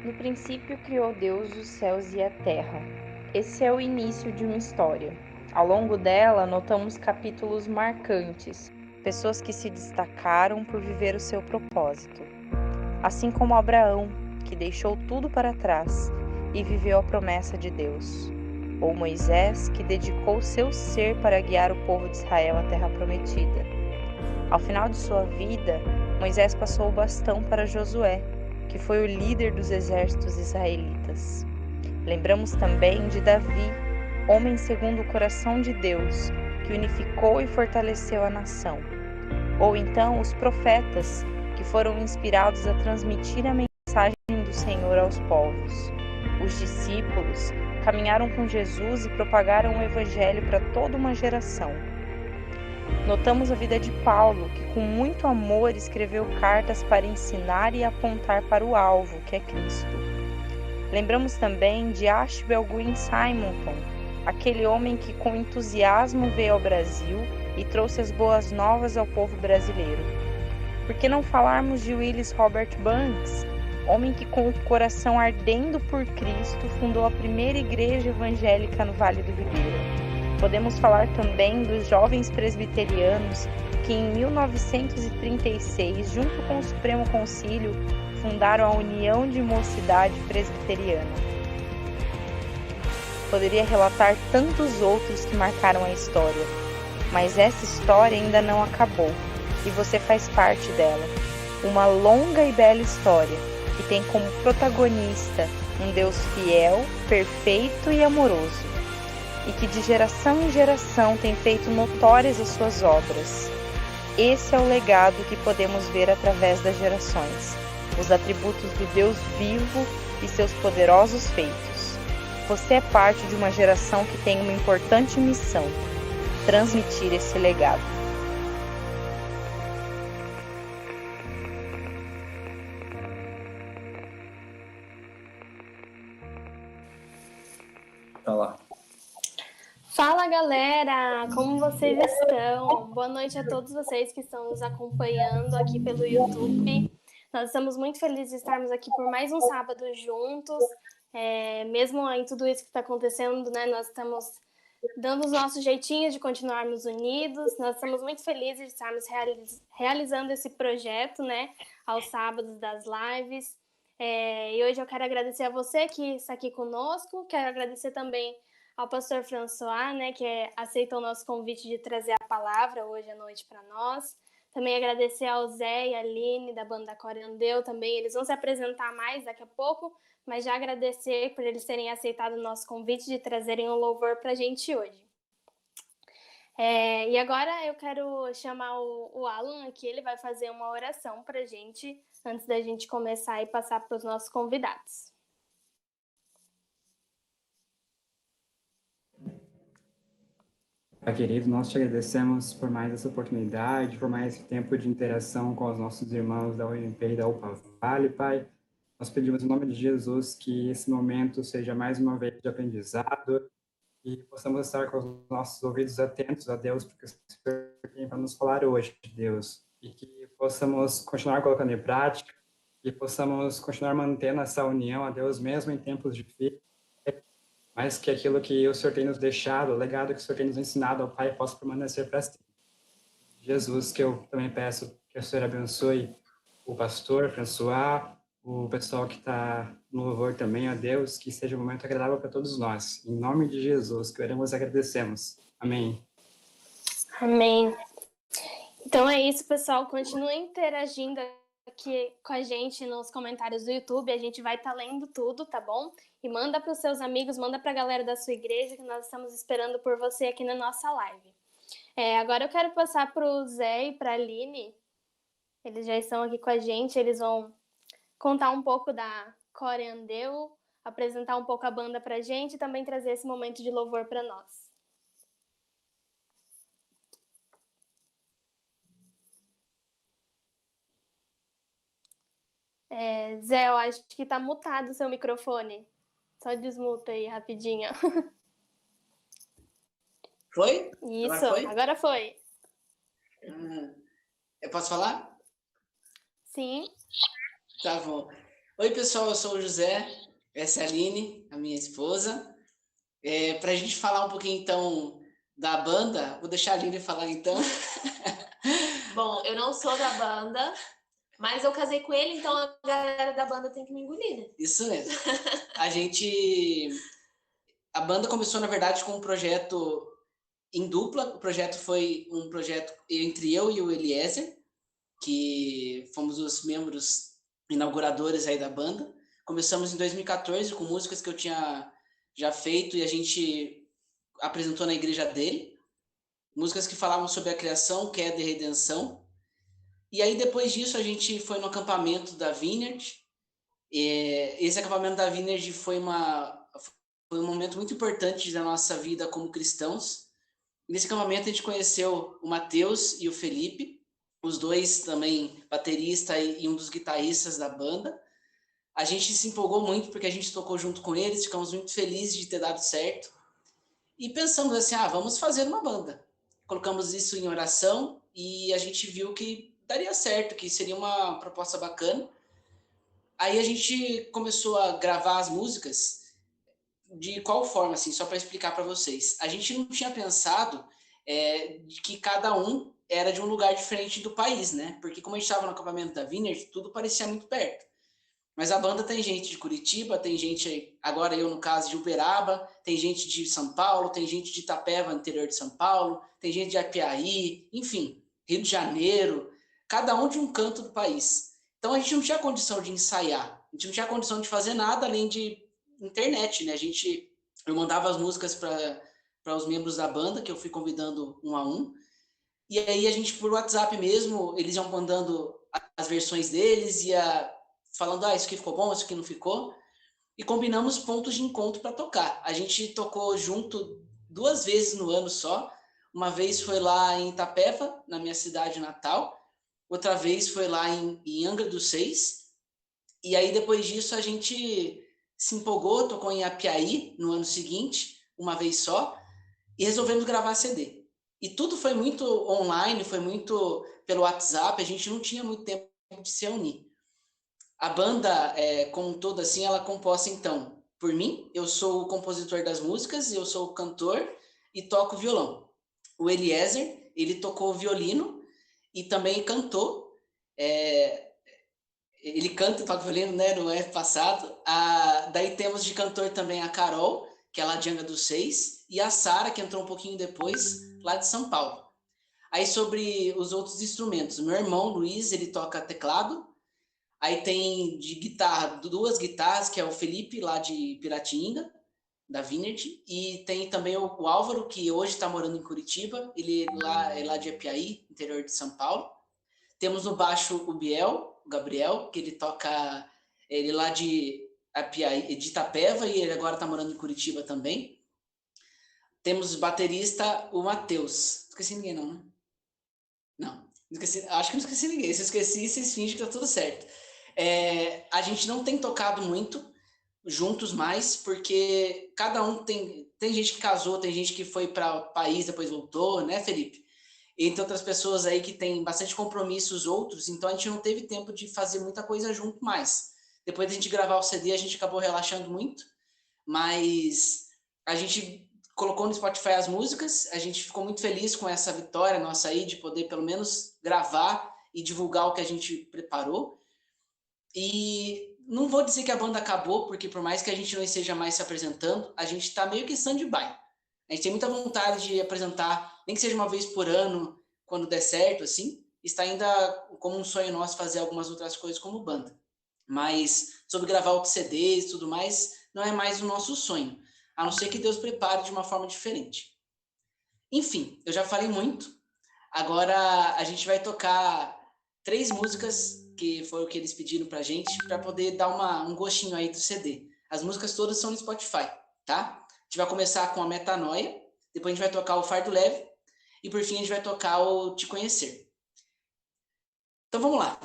No princípio criou Deus os céus e a terra. Esse é o início de uma história. Ao longo dela, notamos capítulos marcantes, pessoas que se destacaram por viver o seu propósito. Assim como Abraão, que deixou tudo para trás e viveu a promessa de Deus. Ou Moisés, que dedicou seu ser para guiar o povo de Israel à terra prometida. Ao final de sua vida, Moisés passou o bastão para Josué, que foi o líder dos exércitos israelitas. Lembramos também de Davi, homem segundo o coração de Deus, que unificou e fortaleceu a nação. Ou então os profetas, que foram inspirados a transmitir a mensagem do Senhor aos povos. Os discípulos caminharam com Jesus e propagaram o Evangelho para toda uma geração. Notamos a vida de Paulo, que com muito amor escreveu cartas para ensinar e apontar para o alvo, que é Cristo. Lembramos também de Ashbel Green Simonton, aquele homem que com entusiasmo veio ao Brasil e trouxe as boas novas ao povo brasileiro. Por que não falarmos de Willis Robert Banks, homem que com o coração ardendo por Cristo fundou a primeira igreja evangélica no Vale do Ribeira? Podemos falar também dos jovens presbiterianos que em 1936, junto com o Supremo Concílio, fundaram a União de Mocidade Presbiteriana. Poderia relatar tantos outros que marcaram a história, mas essa história ainda não acabou e você faz parte dela. Uma longa e bela história que tem como protagonista um Deus fiel, perfeito e amoroso, e que de geração em geração tem feito notórias as suas obras. Esse é o legado que podemos ver através das gerações, os atributos do Deus vivo e seus poderosos feitos. Você é parte de uma geração que tem uma importante missão: transmitir esse legado. Tá lá. Fala galera, como vocês estão? Boa noite a todos vocês que estão nos acompanhando aqui pelo YouTube. Nós estamos muito felizes de estarmos aqui por mais um sábado juntos. Mesmo em tudo isso que está acontecendo, né, nós estamos dando os nossos jeitinhos de continuarmos unidos. Nós estamos muito felizes de estarmos realizando esse projeto, né, aos sábados das lives. E hoje eu quero agradecer a você que está aqui conosco. Quero agradecer também ao pastor François, né, que aceitou o nosso convite de trazer a palavra hoje à noite para nós. Também agradecer ao Zé e a Aline, da banda Coreandeu, também. Eles vão se apresentar mais daqui a pouco, mas já agradecer por eles terem aceitado o nosso convite de trazerem um louvor para a gente hoje. E agora eu quero chamar o Alan aqui, ele vai fazer uma oração para a gente, antes da gente começar e passar para os nossos convidados. Pai querido, nós te agradecemos por mais essa oportunidade, por mais esse tempo de interação com os nossos irmãos da UMP e da UPA Vale, Pai. Nós pedimos em nome de Jesus que esse momento seja mais uma vez de aprendizado e possamos estar com os nossos ouvidos atentos a Deus, porque o Senhor tem para nos falar hoje, Deus, e que possamos continuar colocando em prática e possamos continuar mantendo essa união a Deus mesmo em tempos difíceis, mas que aquilo que o Senhor tem nos deixado, o legado que o Senhor tem nos ensinado ao Pai, possa permanecer para sempre. Jesus, que eu também peço que o Senhor abençoe o pastor François, o pessoal que está no louvor também, ó Deus, que seja um momento agradável para todos nós. Em nome de Jesus, que oramos e agradecemos. Amém. Amém. Então é isso, pessoal. Continuem interagindo aqui com a gente nos comentários do YouTube. A gente vai estar lendo tudo, tá bom? E manda para os seus amigos, manda para a galera da sua igreja, que nós estamos esperando por você aqui na nossa live. Agora eu quero passar para o Zé e para a Aline. Eles já estão aqui com a gente, eles vão contar um pouco da Coreandeu, apresentar um pouco a banda para a gente e também trazer esse momento de louvor para nós. Zé, eu acho que tá mutado o seu microfone. Só desmuta aí rapidinho. Foi? Isso, agora foi. Eu posso falar? Sim. Tá bom. Oi, pessoal, eu sou o José, essa é a Aline, a minha esposa. Para a gente falar um pouquinho, então, da banda, vou deixar a Aline falar, então. Bom, eu não sou da banda, mas eu casei com ele, então a galera da banda tem que me engolir, né? Isso mesmo. A banda começou, na verdade, com um projeto em dupla. O projeto foi um projeto entre eu e o Eliezer, que fomos os membros inauguradores aí da banda. Começamos em 2014 com músicas que eu tinha já feito e a gente apresentou na igreja dele. Músicas que falavam sobre a criação, queda e redenção. E aí, depois disso, a gente foi no acampamento da Vineyard. Esse acampamento da Vineyard foi um momento muito importante da nossa vida como cristãos. Nesse acampamento, a gente conheceu o Matheus e o Felipe, os dois também baterista e um dos guitarristas da banda. A gente se empolgou muito porque a gente tocou junto com eles, ficamos muito felizes de ter dado certo. E pensamos assim, vamos fazer uma banda. Colocamos isso em oração e a gente viu que daria certo, que seria uma proposta bacana. Aí a gente começou a gravar as músicas. De qual forma, assim, só para explicar para vocês. A gente não tinha pensado de que cada um era de um lugar diferente do país, né? Porque como a gente estava no acampamento da Vineyard, tudo parecia muito perto. Mas a banda tem gente de Curitiba, tem gente, agora eu no caso, de Uberaba, tem gente de São Paulo, tem gente de Itapeva, interior de São Paulo, tem gente de Apiaí, enfim, Rio de Janeiro, cada um de um canto do país. Então a gente não tinha condição de ensaiar, a gente não tinha condição de fazer nada além de internet, né? Eu mandava as músicas para os membros da banda, que eu fui convidando um a um, e aí a gente, por WhatsApp mesmo, eles iam mandando as versões deles, ia falando, isso aqui ficou bom, isso aqui não ficou, e combinamos pontos de encontro para tocar. A gente tocou junto 2 vezes no ano só. Uma vez foi lá em Itapeva, na minha cidade natal, outra vez foi lá em Angra dos Seis, e aí depois disso a gente se empolgou, tocou em Apiaí no ano seguinte, uma vez só, e resolvemos gravar CD. E tudo foi muito online, foi muito pelo WhatsApp, a gente não tinha muito tempo de se unir. A banda, como um todo, assim, ela é composta, então, por mim, eu sou o compositor das músicas, eu sou o cantor e toco violão. O Eliezer, ele tocou violino e também cantou. Ele canta e toca violino, né, no ano passado. Daí temos de cantor também a Carol, que é lá de Angra dos Seis, e a Sara, que entrou um pouquinho depois, lá de São Paulo. Aí sobre os outros instrumentos, meu irmão, Luiz, ele toca teclado. Aí tem de guitarra, 2 guitarras, que é o Felipe, lá de Piratininga, da Vineyard, e tem também o Álvaro, que hoje está morando em Curitiba, ele é lá de Apiaí, interior de São Paulo. Temos no baixo o Biel, o Gabriel, que ele toca, ele lá de Apiaí, de Itapeva, e ele agora está morando em Curitiba também. Temos baterista, o Matheus. Não esqueci ninguém não, né? Não esqueci, acho que não esqueci ninguém. Se eu esqueci, vocês fingem que tá tudo certo. A gente não tem tocado muito juntos mais, porque cada um tem gente que casou, tem gente que foi para o país, depois voltou, né, Felipe? Entre outras pessoas aí que tem bastante compromissos outros, então a gente não teve tempo de fazer muita coisa junto mais. Depois da gente gravar o CD, a gente acabou relaxando muito, mas a gente colocou no Spotify as músicas, a gente ficou muito feliz com essa vitória nossa aí, de poder pelo menos gravar e divulgar o que a gente preparou. E não vou dizer que a banda acabou, porque por mais que a gente não esteja mais se apresentando, a gente está meio que stand-by. A gente tem muita vontade de apresentar, nem que seja uma vez por ano, quando der certo, assim. Está ainda como um sonho nosso fazer algumas outras coisas como banda. Mas sobre gravar outros CDs e tudo mais, não é mais o nosso sonho. A não ser que Deus prepare de uma forma diferente. Enfim, eu já falei muito. Agora a gente vai tocar 3 músicas, que foi o que eles pediram pra gente, para poder dar um gostinho aí do CD. As músicas todas são no Spotify, tá? A gente vai começar com a Metanoia, depois a gente vai tocar o Fardo Leve, e por fim a gente vai tocar o Te Conhecer. Então vamos lá.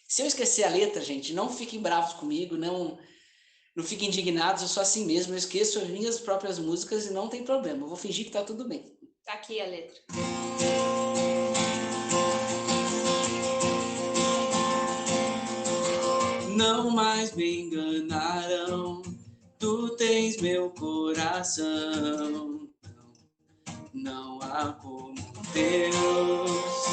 Se eu esquecer a letra, gente, não fiquem bravos comigo, não fiquem indignados, eu sou assim mesmo, eu esqueço as minhas próprias músicas e não tem problema, eu vou fingir que tá tudo bem. Tá aqui a letra. não mais me enganarão. Tu tens meu coração, não há como Deus.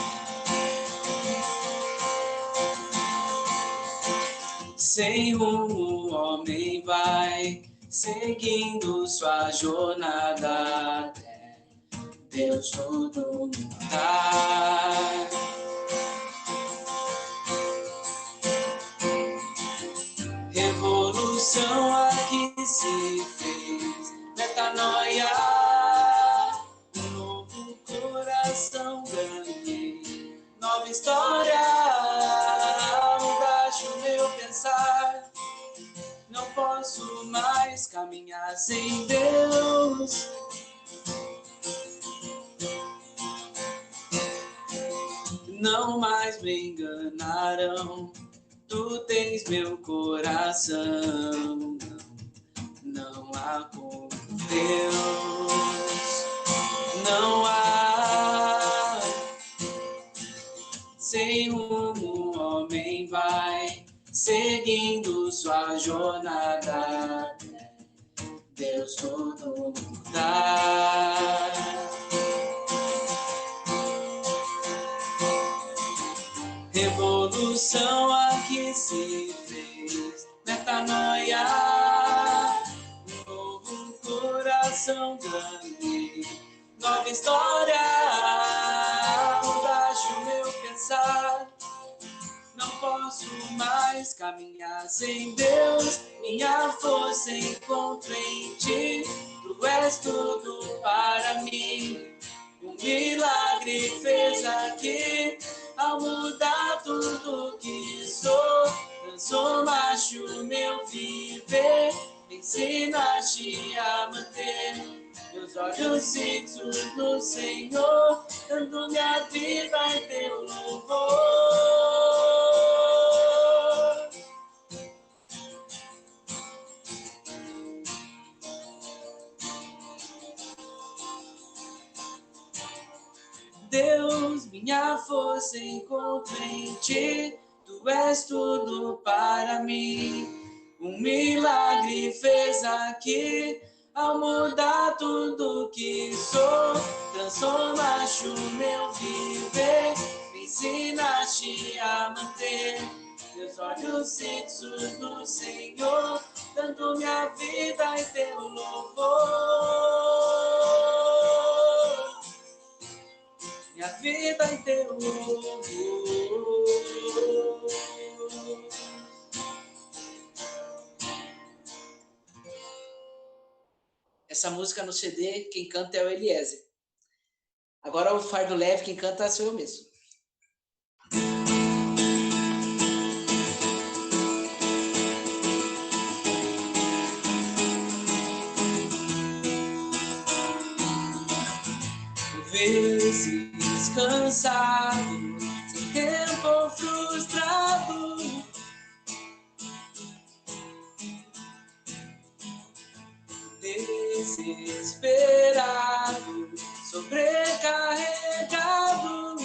Sem rumo o homem vai, seguindo sua jornada, até Deus tudo mudar. Revolução aqui se fez, metanoia, um novo coração ganhei, nova história, mudaste o meu pensar. Não posso mais caminhar sem Deus. Não mais me enganarão. Tu tens meu coração, não há como Deus, não há. Sem rumo o homem vai, seguindo sua jornada, Deus tudo mudar. Revolução aqui se fez, metanoia, um novo coração ganhei, nova história, mudaste o meu pensar. Não posso mais caminhar sem Deus, minha força encontro em ti. Tu és tudo para mim, um milagre fez aqui. Ao mudar tudo que sou, transformaste o meu viver, me ensinaste a manter meus olhos fixos no Senhor, dando minha vida em teu louvor. Deus, minha força encontro em ti, tu és tudo para mim. Um milagre fez aqui, ao mudar tudo que sou, transformaste o meu viver, me ensinaste a manter meus olhos fixos no Senhor, dando minha vida em teu louvor. Minha vida em teu louvor. Essa música no CD, quem canta é o Eliezer. Agora o fardo leve, quem canta sou eu mesmo. Vezes cansado, sem tempo ou frustrado, desesperado, sobrecarregado,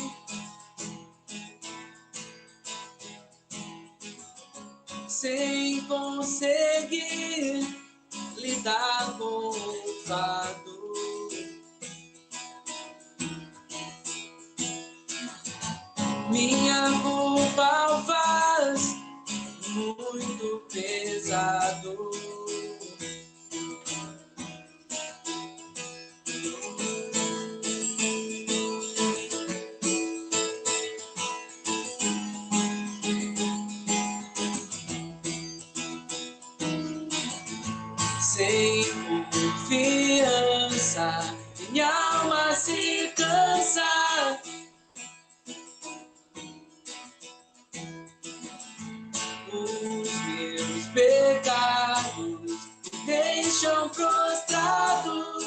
sem conseguir lidar com o fardo. Minha culpa o faz muito pesado. Sem confiança, minha alma se cansa. Os meus pecados me deixam prostrado.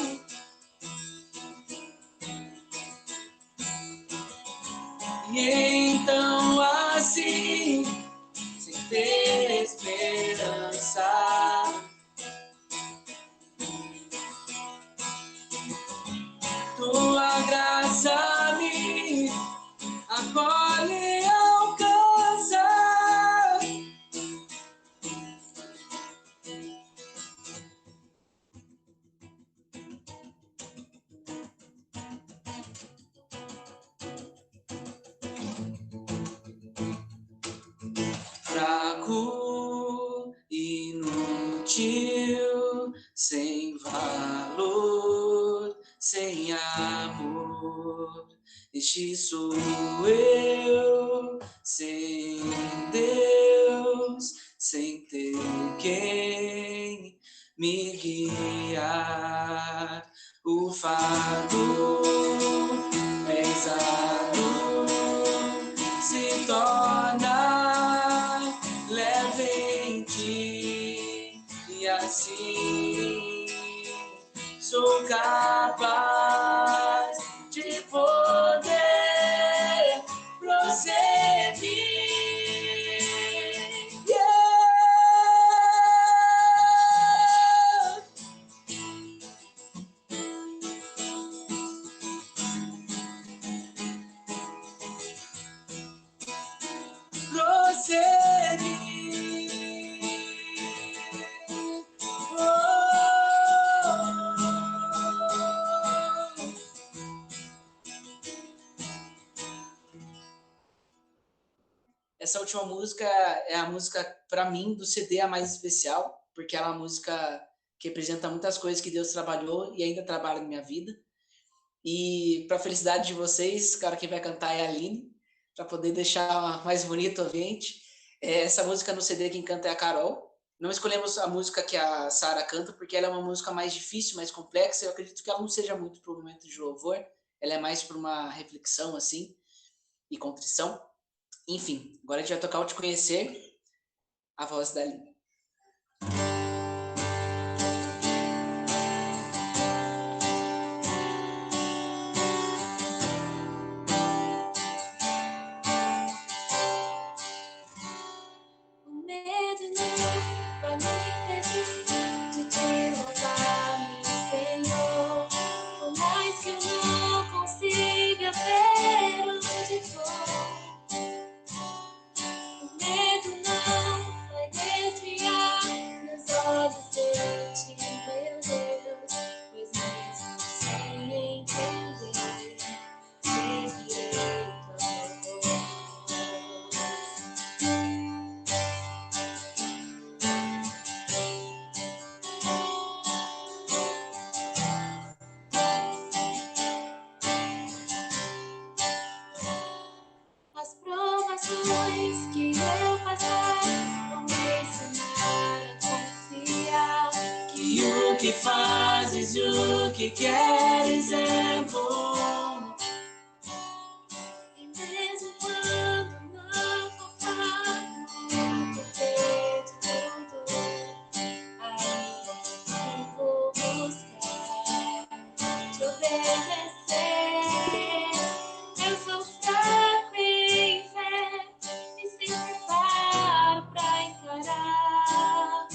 E então assim, sem ter esperança, tua graça me acolhe e alcança. fraco, inútil, sem valor, sem amor. Este sou eu, sem Deus, sem ter quem me guiar. O fardo pesado se torna leve em ti, e assim sou capaz de poder prosseguir. Essa última música é a música, para mim, do CD a mais especial, porque ela é uma música que representa muitas coisas que Deus trabalhou e ainda trabalha na minha vida. E para a felicidade de vocês, cara, quem vai cantar é a Aline, para poder deixar mais bonito o ambiente. Essa música no CD quem canta é a Carol. Não escolhemos a música que a Sara canta, porque ela é uma música mais difícil, mais complexa. Eu acredito que ela não seja muito para o momento de louvor. Ela é mais para uma reflexão, assim, e contrição. Enfim, agora a gente vai tocar o Te Conhecer, a voz da Aline. Que fazes o que queres é bom, e mesmo quando não faltar muito peito, ainda vou buscar te obedecer. Eu sou fraco em fé e sempre paro pra encarar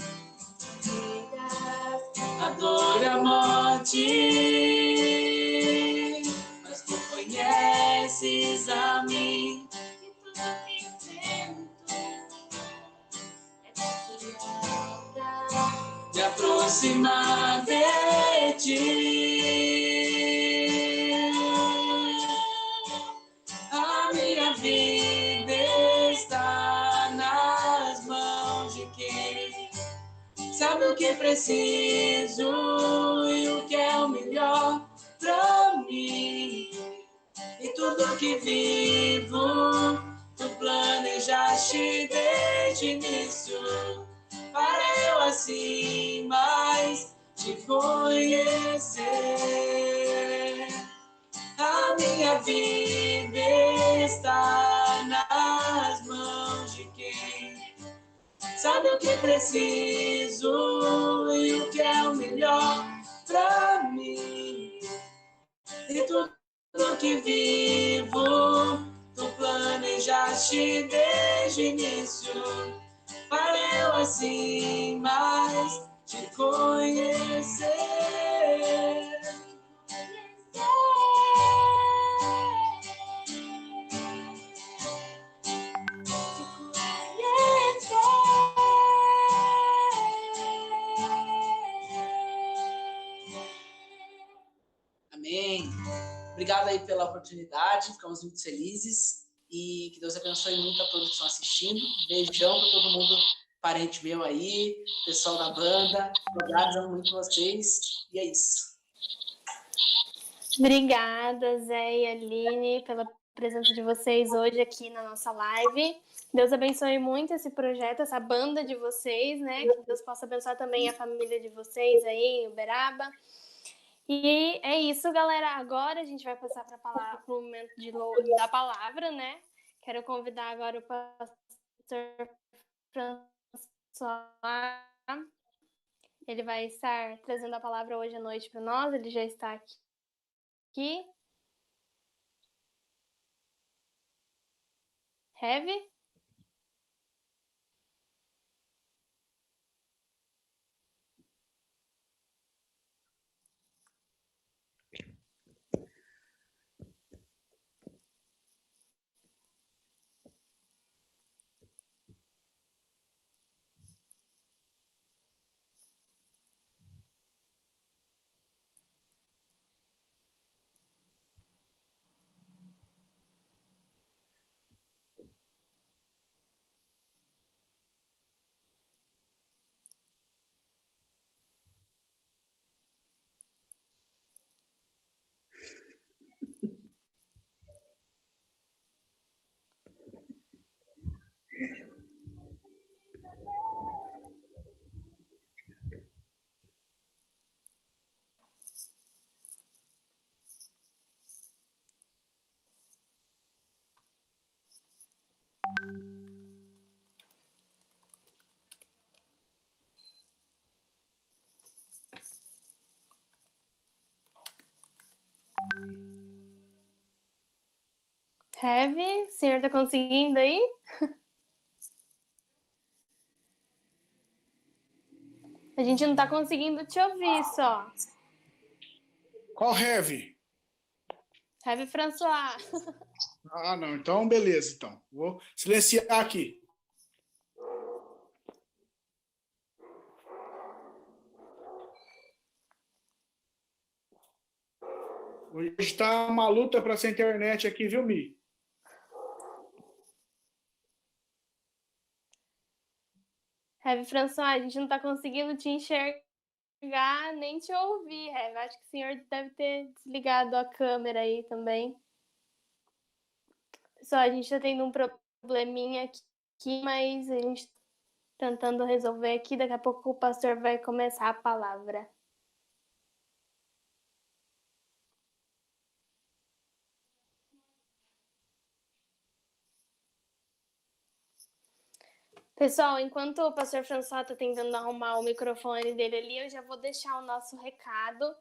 a dor e a morte, mas tu conheces a mim, e tudo que tento é te me aproximar de ti. A minha vida está nas mãos de quem sabe o que preciso e o que é o melhor pra mim. E tudo que vivo, tu planejaste desde o início, para eu assim mais te conhecer. A minha vida está nas mãos de quem sabe o que preciso e o que é o melhor pra mim. E tudo que vivo, tu planejaste desde o início, para eu assim mais te conhecer. Amém. Obrigado aí pela oportunidade, ficamos muito felizes. e que Deus abençoe muito a todos que estão assistindo. Beijão para todo mundo, parente meu aí, pessoal da banda. Obrigado, amo muito vocês. E é isso. Obrigada, Zé e Aline, pela presença de vocês hoje aqui na nossa live. Deus abençoe muito esse projeto, essa banda de vocês, né? Que Deus possa abençoar também a família de vocês aí, em Uberaba. E é isso, galera. Agora a gente vai passar para o momento da palavra, né? Quero convidar agora o pastor François. Ele vai estar trazendo a palavra hoje à noite para nós. Ele já está aqui. Heavy? Heavy? O senhor tá conseguindo aí? A gente não tá conseguindo te ouvir só. Qual heavy? Heavy François. Ah, não. Então, beleza. Então, vou silenciar aqui. Hoje está uma luta para essa internet aqui, viu, Mi? Heavy François, a gente não tá conseguindo te enxergar nem te ouvir, Heavy. Acho que o senhor deve ter desligado a câmera aí também. Pessoal, a gente tá tendo um probleminha aqui, mas a gente tá tentando resolver aqui. Daqui a pouco o pastor vai começar a palavra. Pessoal, enquanto o pastor François está tentando arrumar o microfone dele ali, eu já vou deixar o nosso recado.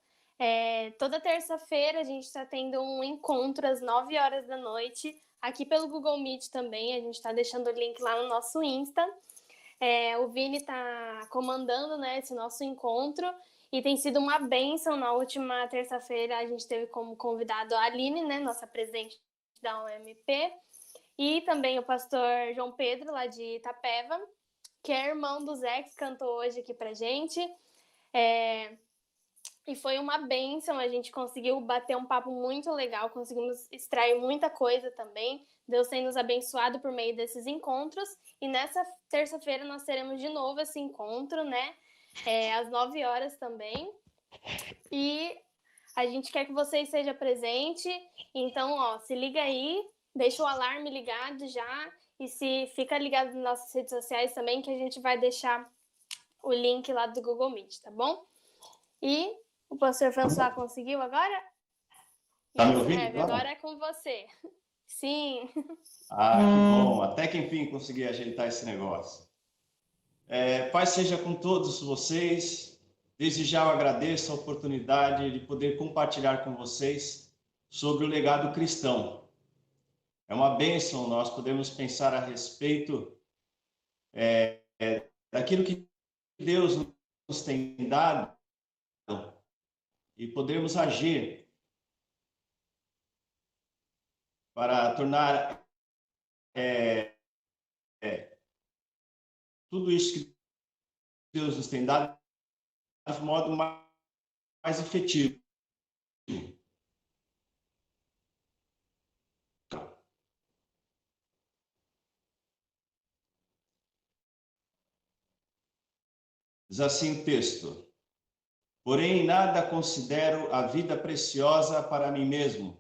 Toda terça-feira a gente está tendo um encontro às 9 horas da noite, aqui pelo Google Meet também. A gente está deixando o link lá no nosso Insta. O Vini está comandando, né, esse nosso encontro e tem sido uma bênção. Na última terça-feira a gente teve como convidado a Aline, né, nossa presidente da UMP. E também o pastor João Pedro, lá de Itapeva, que é irmão do Zé, que cantou hoje aqui pra gente. E foi uma bênção, a gente conseguiu bater um papo muito legal, conseguimos extrair muita coisa também. Deus tem nos abençoado por meio desses encontros. E nessa terça-feira nós teremos de novo esse encontro, né? Às 9 horas também. E a gente quer que você esteja presente. Então, ó, se liga aí. Deixa o alarme ligado já e se fica ligado nas nossas redes sociais também, que a gente vai deixar o link lá do Google Meet, tá bom? E o pastor François conseguiu agora? Tá me ouvindo? Agora é com você. Sim. Ah, que bom. Até que enfim consegui ajeitar esse negócio. Paz seja com todos vocês. Desde já eu agradeço a oportunidade de poder compartilhar com vocês sobre o legado cristão. É uma bênção nós podemos pensar a respeito daquilo que Deus nos tem dado e podermos agir para tornar tudo isso que Deus nos tem dado de modo mais efetivo. Diz assim o texto: porém, em nada considero a vida preciosa para mim mesmo,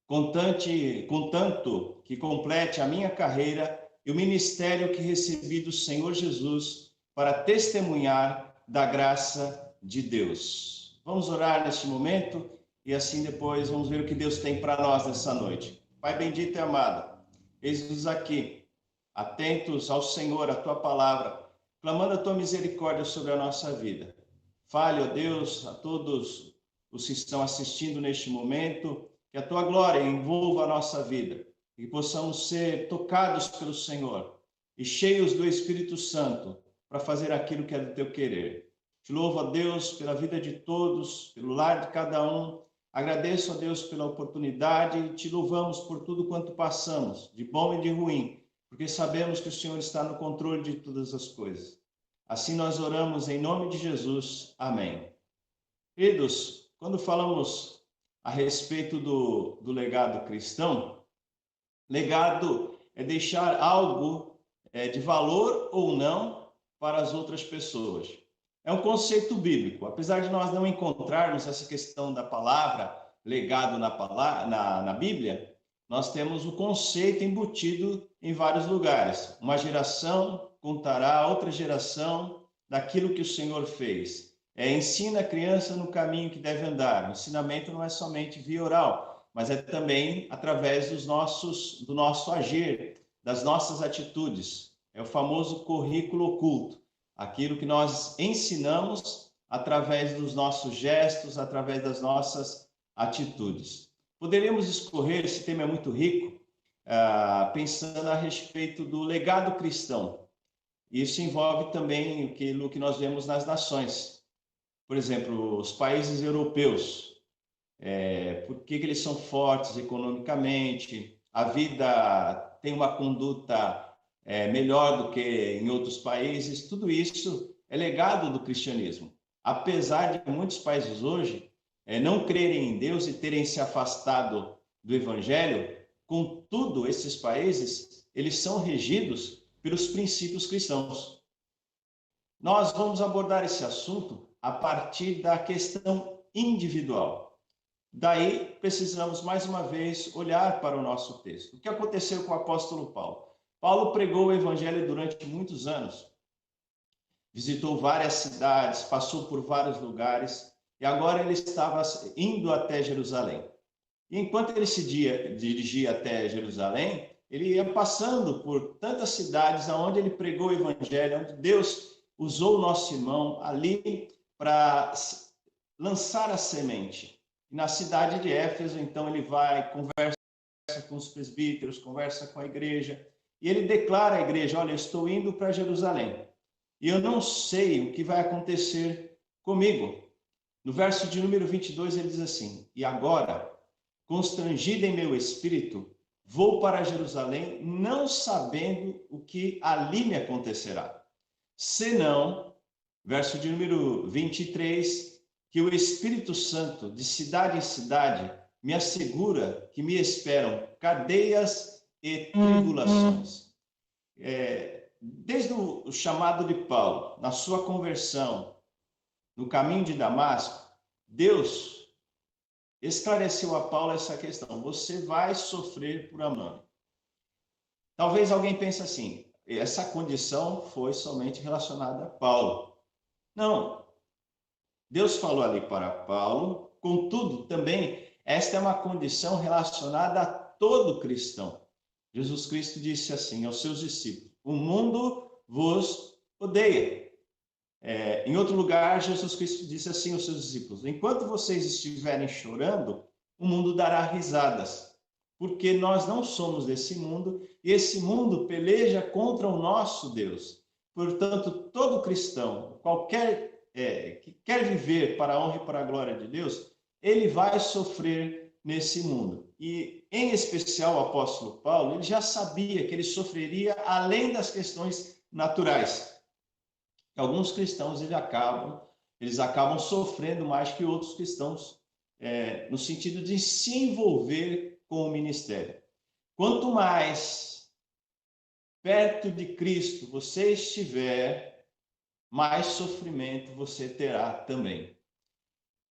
contanto que complete a minha carreira e o ministério que recebi do Senhor Jesus para testemunhar da graça de Deus. Vamos orar neste momento e assim depois vamos ver o que Deus tem para nós nessa noite. Pai bendito e amado, eis-nos aqui, atentos ao Senhor, à Tua palavra, clamando a Tua misericórdia sobre a nossa vida. Fale, ó Deus, a todos os que estão assistindo neste momento, que a Tua glória envolva a nossa vida, e que possamos ser tocados pelo Senhor e cheios do Espírito Santo para fazer aquilo que é do Teu querer. Te louvo, ó Deus, pela vida de todos, pelo lar de cada um. Agradeço a Deus pela oportunidade e te louvamos por tudo quanto passamos, de bom e de ruim, porque sabemos que o Senhor está no controle de todas as coisas. Assim nós oramos em nome de Jesus. Amém. Queridos, quando falamos a respeito do legado cristão, legado é deixar algo de valor ou não para as outras pessoas. É um conceito bíblico. Apesar de nós não encontrarmos essa questão da palavra, legado na Bíblia, nós temos o conceito embutido em vários lugares. Uma geração contará a outra geração daquilo que o Senhor fez. Ensina a criança no caminho que deve andar. O ensinamento não é somente via oral, mas é também através do nosso agir, das nossas atitudes. É o famoso currículo oculto. Aquilo que nós ensinamos através dos nossos gestos, através das nossas atitudes. Poderíamos escorrer, esse tema é muito rico, pensando a respeito do legado cristão. Isso envolve também aquilo que nós vemos nas nações. Por exemplo, os países europeus. Por que eles são fortes economicamente? A vida tem uma conduta melhor do que em outros países. Tudo isso é legado do cristianismo. Apesar de muitos países hoje não crerem em Deus e terem se afastado do Evangelho, contudo, esses países, eles são regidos pelos princípios cristãos. Nós vamos abordar esse assunto a partir da questão individual. Daí, precisamos, mais uma vez, olhar para o nosso texto. O que aconteceu com o apóstolo Paulo? Paulo pregou o evangelho durante muitos anos. Visitou várias cidades, passou por vários lugares, e agora ele estava indo até Jerusalém. E enquanto ele se dirigia até Jerusalém, ele ia passando por tantas cidades onde ele pregou o evangelho, onde Deus usou o nosso irmão ali para lançar a semente. E na cidade de Éfeso, então, ele vai, conversa com os presbíteros, conversa com a igreja, e ele declara à igreja: olha, eu estou indo para Jerusalém, e eu não sei o que vai acontecer comigo. No verso de número 22, ele diz assim: e agora, constrangido em meu espírito, vou para Jerusalém, não sabendo o que ali me acontecerá. Senão, verso de número 23, que o Espírito Santo, de cidade em cidade, me assegura que me esperam cadeias e tribulações. Desde o chamado de Paulo, na sua conversão, no caminho de Damasco, Deus esclareceu a Paulo essa questão: você vai sofrer por amor. Talvez alguém pense assim: essa condição foi somente relacionada a Paulo. Não. Deus falou ali para Paulo, contudo, também, esta é uma condição relacionada a todo cristão. Jesus Cristo disse assim aos seus discípulos: o mundo vos odeia. Em outro lugar, Jesus Cristo disse assim aos seus discípulos: enquanto vocês estiverem chorando, o mundo dará risadas, porque nós não somos desse mundo, e esse mundo peleja contra o nosso Deus. Portanto, todo cristão, qualquer que quer viver para a honra e para a glória de Deus, ele vai sofrer nesse mundo. E, em especial, o apóstolo Paulo, ele já sabia que ele sofreria além das questões naturais. Alguns cristãos eles acabam sofrendo mais que outros cristãos, no sentido de se envolver com o ministério. Quanto mais perto de Cristo você estiver, mais sofrimento você terá também.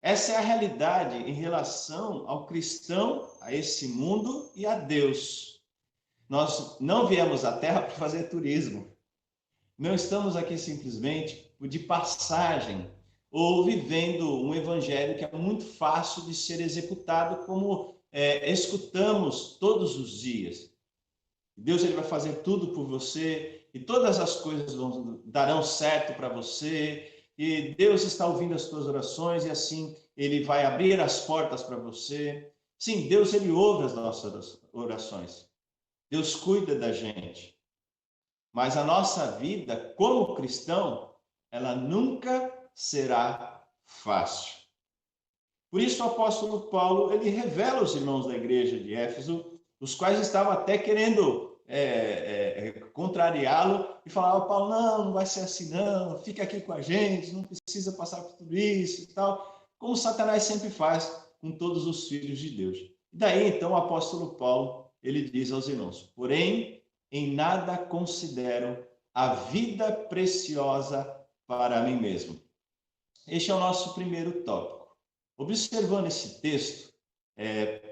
Essa é a realidade em relação ao cristão, a esse mundo e a Deus. Nós não viemos à Terra para fazer turismo. Não estamos aqui simplesmente de passagem ou vivendo um evangelho que é muito fácil de ser executado, como escutamos todos os dias. Deus ele vai fazer tudo por você e todas as coisas darão certo para você. E Deus está ouvindo as tuas orações e assim ele vai abrir as portas para você. Sim, Deus ele ouve as nossas orações. Deus cuida da gente. Mas a nossa vida como cristão, ela nunca será fácil. Por isso o apóstolo Paulo, ele revela aos irmãos da igreja de Éfeso, os quais estavam até querendo contrariá-lo e falava: Paulo, não vai ser assim não, fica aqui com a gente, não precisa passar por tudo isso e tal, como Satanás sempre faz com todos os filhos de Deus. E daí então o apóstolo Paulo, ele diz aos irmãos: porém, em nada considero a vida preciosa para mim mesmo. Este é o nosso primeiro tópico. Observando esse texto,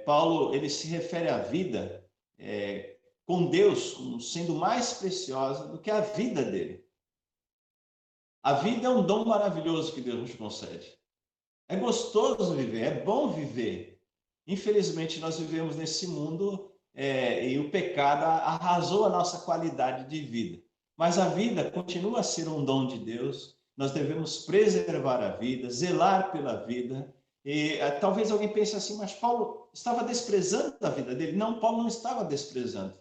Paulo ele se refere à vida com Deus como sendo mais preciosa do que a vida dele. A vida é um dom maravilhoso que Deus nos concede. É gostoso viver, é bom viver. Infelizmente, nós vivemos nesse mundo e o pecado arrasou a nossa qualidade de vida. Mas a vida continua a ser um dom de Deus. Nós devemos preservar a vida, zelar pela vida. E talvez alguém pense assim: mas Paulo estava desprezando a vida dele. Não, Paulo não estava desprezando.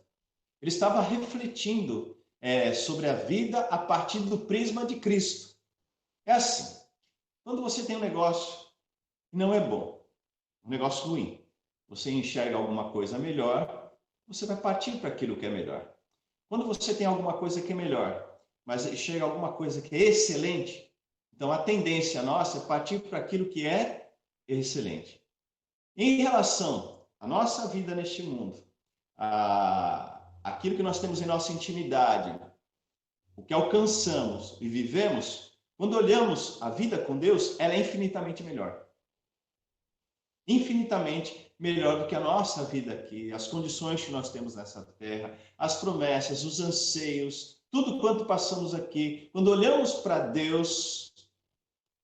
Ele estava refletindo sobre a vida a partir do prisma de Cristo. É assim, quando você tem um negócio que não é bom, um negócio ruim, você enxerga alguma coisa melhor, você vai partir para aquilo que é melhor. Quando você tem alguma coisa que é melhor, mas enxerga alguma coisa que é excelente, então a tendência nossa é partir para aquilo que é excelente. Em relação à nossa vida neste mundo, aquilo que nós temos em nossa intimidade, o que alcançamos e vivemos, quando olhamos a vida com Deus, ela é infinitamente melhor. Infinitamente melhor do que a nossa vida aqui, as condições que nós temos nessa terra, as promessas, os anseios, tudo quanto passamos aqui. Quando olhamos para Deus,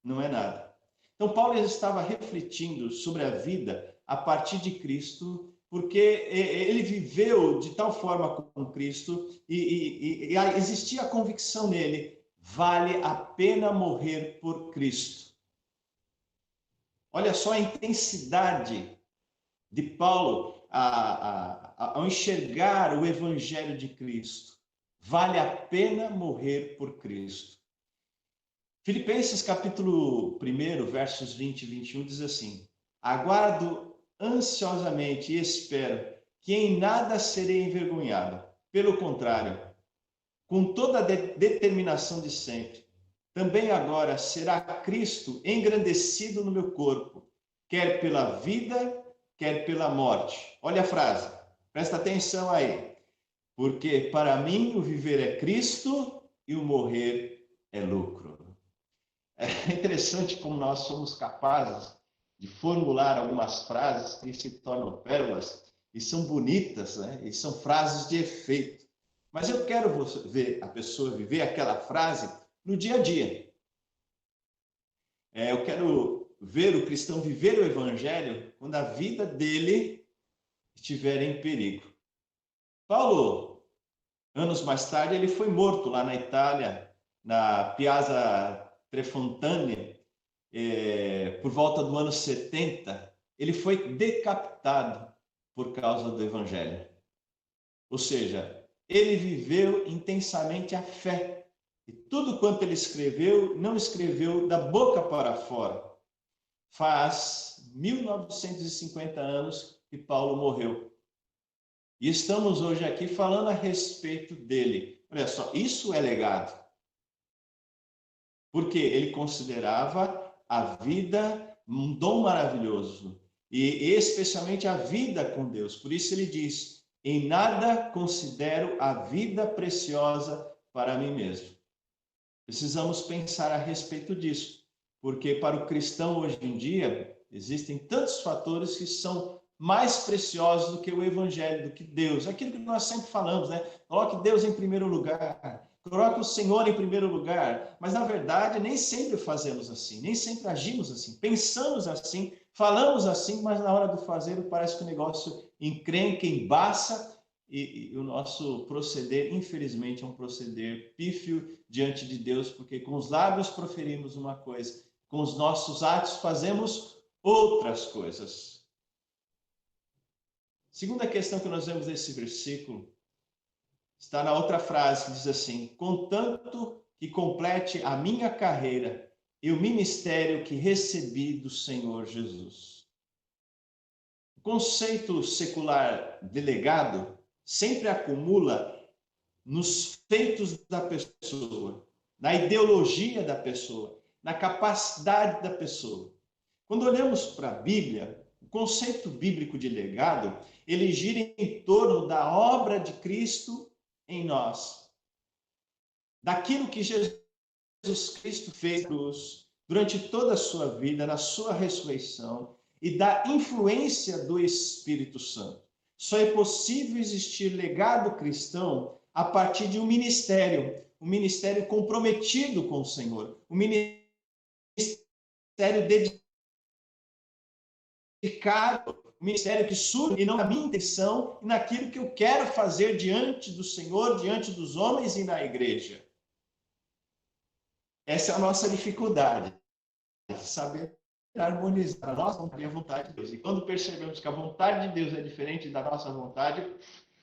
não é nada. Então, Paulo estava refletindo sobre a vida a partir de Cristo, porque ele viveu de tal forma com Cristo e existia a convicção nele: vale a pena morrer por Cristo. Olha só a intensidade de Paulo ao enxergar o Evangelho de Cristo. Vale a pena morrer por Cristo. Filipenses capítulo 1, versos 20 e 21 diz assim: aguardo ansiosamente e espero que em nada serei envergonhado. Pelo contrário, com toda a determinação de sempre, também agora será Cristo engrandecido no meu corpo, quer pela vida, quer pela morte. Olha a frase, presta atenção aí. Porque para mim o viver é Cristo e o morrer é lucro. É interessante como nós somos capazes de formular algumas frases que se tornam pérolas e são bonitas, né? E são frases de efeito. Mas eu quero ver a pessoa viver aquela frase no dia a dia. Eu quero ver o cristão viver o evangelho quando a vida dele estiver em perigo. Paulo, anos mais tarde, ele foi morto lá na Itália, na Piazza Trefontane, por volta do ano 70. Ele foi decapitado por causa do evangelho. Ou seja, ele viveu intensamente a fé. E tudo quanto ele escreveu, não escreveu da boca para fora. Faz 1950 anos que Paulo morreu. E estamos hoje aqui falando a respeito dele. Olha só, isso é legado. Porque ele considerava a vida um dom maravilhoso. E especialmente a vida com Deus. Por isso ele diz: em nada considero a vida preciosa para mim mesmo. Precisamos pensar a respeito disso, porque para o cristão hoje em dia existem tantos fatores que são mais preciosos do que o evangelho, do que Deus. Aquilo que nós sempre falamos, né? Coloque Deus em primeiro lugar, coloque o Senhor em primeiro lugar. Mas, na verdade, nem sempre fazemos assim, nem sempre agimos assim. Pensamos assim, falamos assim, mas na hora do fazer parece que o negócio encrenca, embaça, e o nosso proceder, infelizmente, é um proceder pífio diante de Deus, porque com os lábios proferimos uma coisa, com os nossos atos fazemos outras coisas. Segunda questão que nós vemos nesse versículo está na outra frase, que diz assim: contanto que complete a minha carreira e o ministério que recebi do Senhor Jesus. O conceito secular de legado sempre acumula nos feitos da pessoa, na ideologia da pessoa, na capacidade da pessoa. Quando olhamos para a Bíblia, o conceito bíblico de legado, ele gira em torno da obra de Cristo em nós. Daquilo que Jesus Cristo fez durante toda a sua vida, na sua ressurreição, e da influência do Espírito Santo. Só é possível existir legado cristão a partir de um ministério comprometido com o Senhor, um ministério dedicado, um ministério que surge e não na minha intenção e naquilo que eu quero fazer diante do Senhor, diante dos homens e na igreja. Essa é a nossa dificuldade, saber harmonizar a nossa vontade e a vontade de Deus. E quando percebemos que a vontade de Deus é diferente da nossa vontade,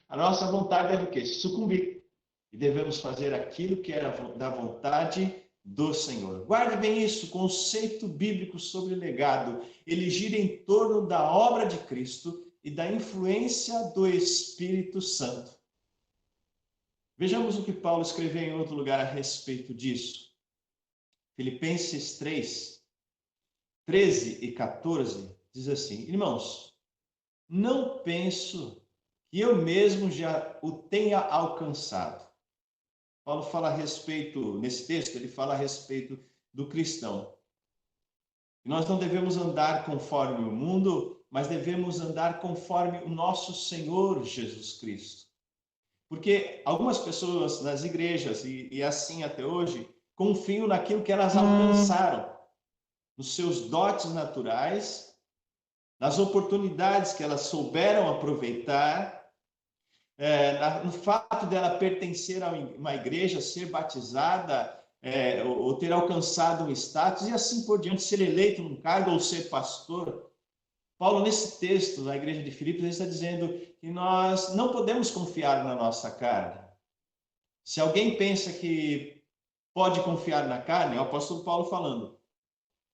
a nossa vontade deve o quê? Sucumbir. E devemos fazer aquilo que era da vontade do Senhor. Guarde bem isso, o conceito bíblico sobre legado. Ele gira em torno da obra de Cristo e da influência do Espírito Santo. Vejamos o que Paulo escreveu em outro lugar a respeito disso. Filipenses 3, 13 e 14, diz assim: irmãos, não penso que eu mesmo já o tenha alcançado. Paulo fala a respeito, nesse texto, ele fala a respeito do cristão. E nós não devemos andar conforme o mundo, mas devemos andar conforme o nosso Senhor Jesus Cristo. Porque algumas pessoas nas igrejas, e assim até hoje, confiam naquilo que elas alcançaram, nos seus dotes naturais, nas oportunidades que elas souberam aproveitar, no fato dela pertencer a uma igreja, ser batizada, ou ter alcançado um status, e assim por diante, ser eleito num cargo ou ser pastor. Paulo, nesse texto, na igreja de Filipos, ele está dizendo que nós não podemos confiar na nossa carne. Se alguém pensa que pode confiar na carne, é o apóstolo Paulo falando.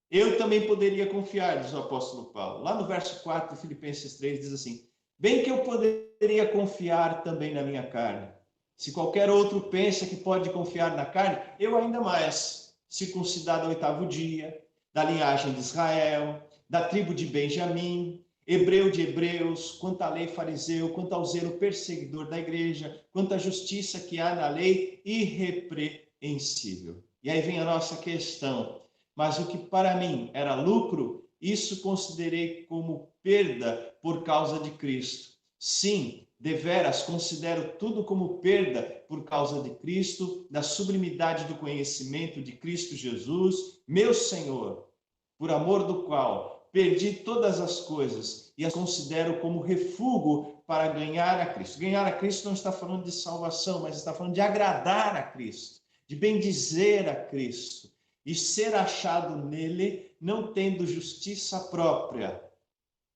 Eu também poderia confiar, diz o apóstolo Paulo. Lá no verso 4 de Filipenses 3, diz assim: bem que eu poderia confiar também na minha carne. Se qualquer outro pensa que pode confiar na carne, eu ainda mais. Circuncidado ao 8º dia, da linhagem de Israel, da tribo de Benjamim, hebreu de hebreus, quanto à lei fariseu, quanto ao zelo perseguidor da igreja, quanto à justiça que há na lei, irrepreensível. E aí vem a nossa questão. Mas o que para mim era lucro, isso considerei como perda por causa de Cristo. Sim, deveras considero tudo como perda por causa de Cristo, da sublimidade do conhecimento de Cristo Jesus, meu Senhor, por amor do qual perdi todas as coisas e as considero como refúgio para ganhar a Cristo. Ganhar a Cristo não está falando de salvação, mas está falando de agradar a Cristo, de bendizer a Cristo e ser achado nele, não tendo justiça própria,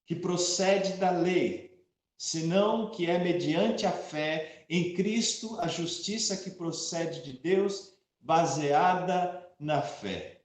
que procede da lei, senão que é mediante a fé em Cristo, a justiça que procede de Deus, baseada na fé.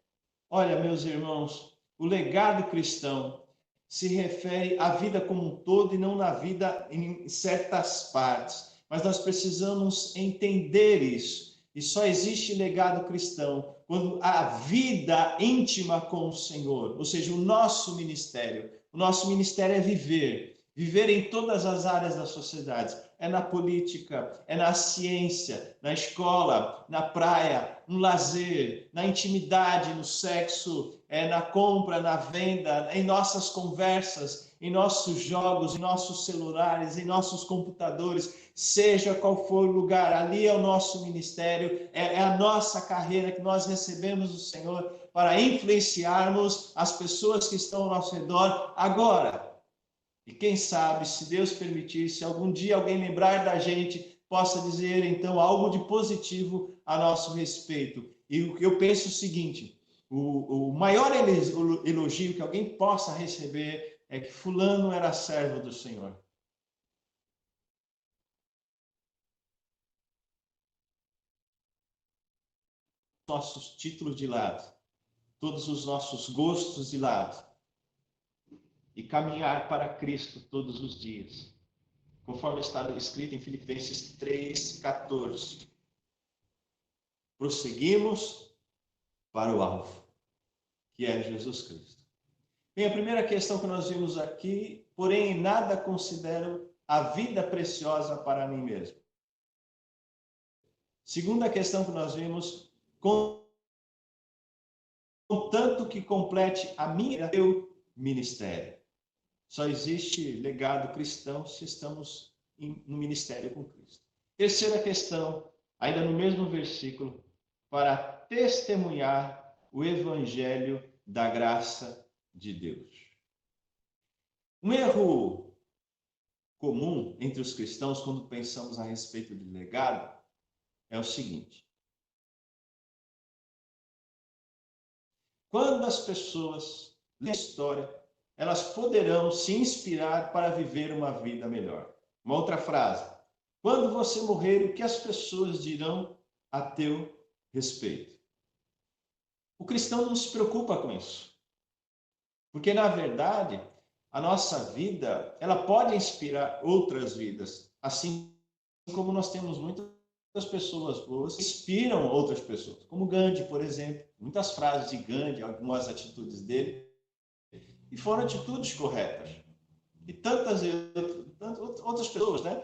Olha, meus irmãos, o legado cristão se refere à vida como um todo e não na vida em certas partes. Mas nós precisamos entender isso. E só existe legado cristão quando a vida íntima com o Senhor, ou seja, o nosso ministério. O nosso ministério é viver viver em todas as áreas da sociedade. É na política, é na ciência, na escola, na praia, no lazer, na intimidade, no sexo, é na compra, na venda, em nossas conversas, em nossos jogos, em nossos celulares, em nossos computadores, seja qual for o lugar, ali é o nosso ministério, é a nossa carreira que nós recebemos do Senhor para influenciarmos as pessoas que estão ao nosso redor agora. E quem sabe, se Deus permitir, se algum dia alguém lembrar da gente, possa dizer então algo de positivo a nosso respeito. E o que eu penso é o seguinte: o maior elogio que alguém possa receber é que fulano era servo do Senhor. Nossos títulos de lado, todos os nossos gostos de lado, e caminhar para Cristo todos os dias, conforme está escrito em Filipenses 3:14. Prosseguimos para o alvo, que é Jesus Cristo. Bem, a primeira questão que nós vimos aqui, porém, em nada considero a vida preciosa para mim mesmo. Segunda questão que nós vimos, contanto que complete a minha meu ministério. Só existe legado cristão se estamos no ministério com Cristo. Terceira questão, ainda no mesmo versículo, para testemunhar o evangelho da graça de Deus. Um erro comum entre os cristãos quando pensamos a respeito de legado é o seguinte: quando as pessoas lêem a história, elas poderão se inspirar para viver uma vida melhor. Uma outra frase: quando você morrer, o que as pessoas dirão a teu respeito? O cristão não se preocupa com isso. Porque, na verdade, a nossa vida, ela pode inspirar outras vidas. Assim como nós temos muitas pessoas boas que inspiram outras pessoas. Como Gandhi, por exemplo. Muitas frases de Gandhi, algumas atitudes dele, e foram atitudes corretas. E tantas outras pessoas, né?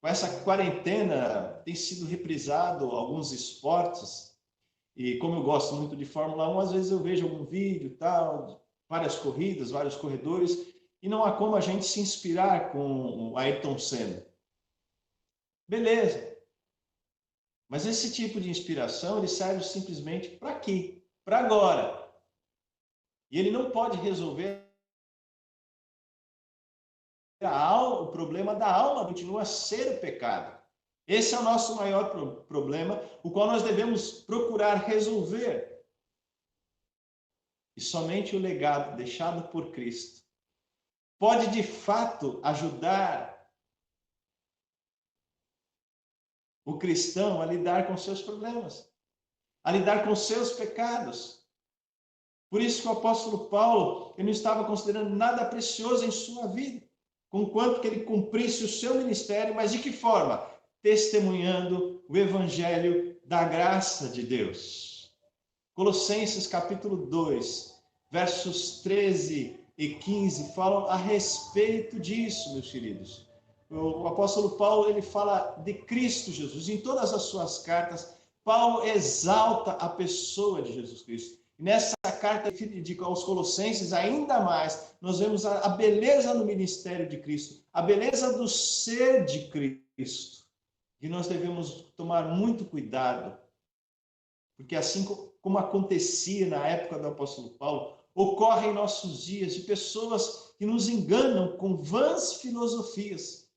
Com essa quarentena, tem sido reprisado alguns esportes, e como eu gosto muito de Fórmula 1, às vezes eu vejo algum vídeo, tal, várias corridas, vários corredores, e não há como a gente se inspirar com o Ayrton Senna. Beleza. Mas esse tipo de inspiração, ele serve simplesmente para quê? Para agora. E ele não pode resolver o problema da alma, continua a ser o pecado. Esse é o nosso maior problema, o qual nós devemos procurar resolver. E somente o legado deixado por Cristo pode, de fato, ajudar o cristão a lidar com seus problemas, a lidar com seus pecados. Por isso que o apóstolo Paulo, ele não estava considerando nada precioso em sua vida, conquanto que ele cumprisse o seu ministério, mas de que forma? Testemunhando o evangelho da graça de Deus. Colossenses capítulo 2, versos 13 e 15 falam a respeito disso, meus queridos. O apóstolo Paulo, ele fala de Cristo Jesus. Em todas as suas cartas, Paulo exalta a pessoa de Jesus Cristo. E nessa carta aos Colossenses, ainda mais, nós vemos a beleza no ministério de Cristo, a beleza do ser de Cristo. E nós devemos tomar muito cuidado, porque assim como acontecia na época do apóstolo Paulo, ocorre em nossos dias de pessoas que nos enganam com vãs filosofias,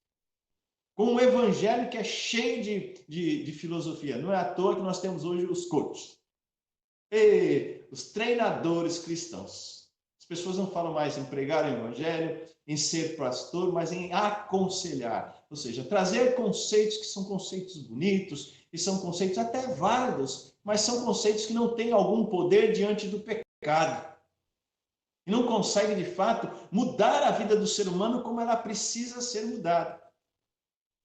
com um evangelho que é cheio de filosofia. Não é à toa que nós temos hoje os coaches e os treinadores cristãos. As pessoas não falam mais em pregar o evangelho, em ser pastor, mas em aconselhar. Ou seja, trazer conceitos que são conceitos bonitos, e são conceitos até válidos, mas são conceitos que não têm algum poder diante do pecado. E não conseguem, de fato, mudar a vida do ser humano como ela precisa ser mudada.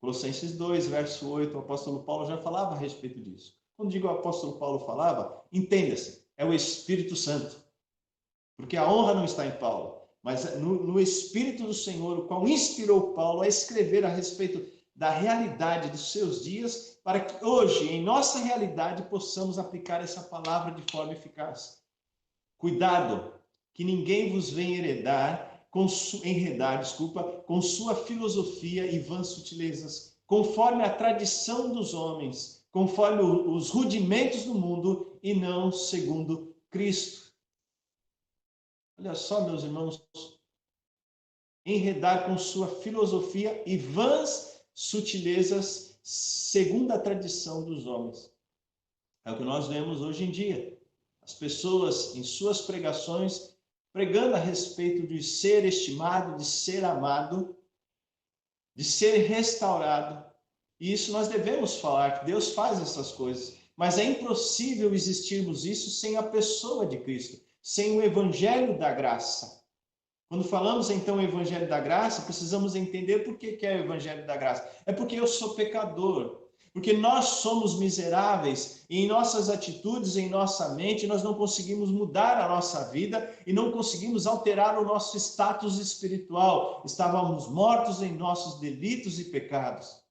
Colossenses 2, verso 8, o apóstolo Paulo já falava a respeito disso. Quando digo o apóstolo Paulo falava, entenda-se, é o Espírito Santo. Porque a honra não está em Paulo, mas no Espírito do Senhor, o qual inspirou Paulo a escrever a respeito da realidade dos seus dias, para que hoje, em nossa realidade, possamos aplicar essa palavra de forma eficaz. Cuidado, que ninguém vos venha enredar com sua filosofia e vãs sutilezas, conforme a tradição dos homens, conforme os rudimentos do mundo e não segundo Cristo. Olha só, meus irmãos, enredar com sua filosofia e vãs sutilezas segundo a tradição dos homens. É o que nós vemos hoje em dia. As pessoas, em suas pregações, pregando a respeito de ser estimado, de ser amado, de ser restaurado. E isso nós devemos falar, que Deus faz essas coisas. Mas é impossível existirmos isso sem a pessoa de Cristo, sem o Evangelho da Graça. Quando falamos então o Evangelho da Graça, precisamos entender por que é o Evangelho da Graça. É porque eu sou pecador, porque nós somos miseráveis e em nossas atitudes, em nossa mente, nós não conseguimos mudar a nossa vida e não conseguimos alterar o nosso status espiritual. Estávamos mortos em nossos delitos e pecados.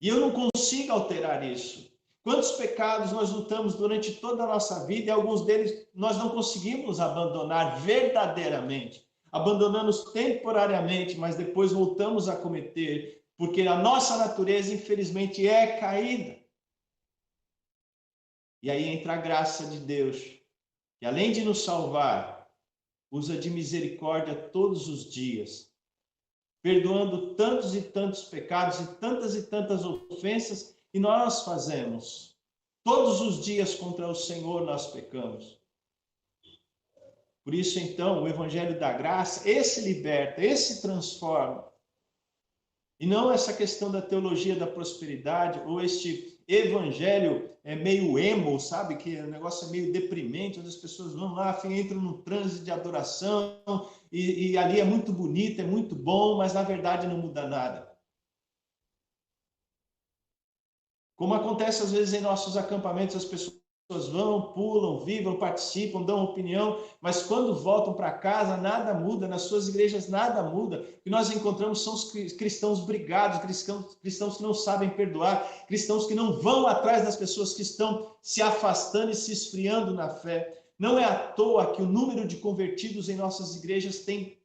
E eu não consigo alterar isso. Quantos pecados nós lutamos durante toda a nossa vida e alguns deles nós não conseguimos abandonar verdadeiramente. Abandonamos temporariamente, mas depois voltamos a cometer, porque a nossa natureza, infelizmente, é caída. E aí entra a graça de Deus, que além de nos salvar, usa de misericórdia todos os dias, perdoando tantos e tantos pecados e tantas ofensas que nós fazemos. Todos os dias contra o Senhor nós pecamos. Por isso, então, o Evangelho da Graça, esse liberta, esse transforma. E não essa questão da teologia da prosperidade, ou este evangelho meio emo, sabe? Que o negócio é meio deprimente, onde as pessoas vão lá, entram no transe de adoração, e ali é muito bonito, é muito bom, mas na verdade não muda nada. Como acontece às vezes em nossos acampamentos, as pessoas vão, pulam, vibram, participam, dão opinião, mas quando voltam para casa, nada muda, nas suas igrejas nada muda. O que nós encontramos são os cristãos brigados, cristãos que não sabem perdoar, cristãos que não vão atrás das pessoas que estão se afastando e se esfriando na fé. Não é à toa que o número de convertidos em nossas igrejas tem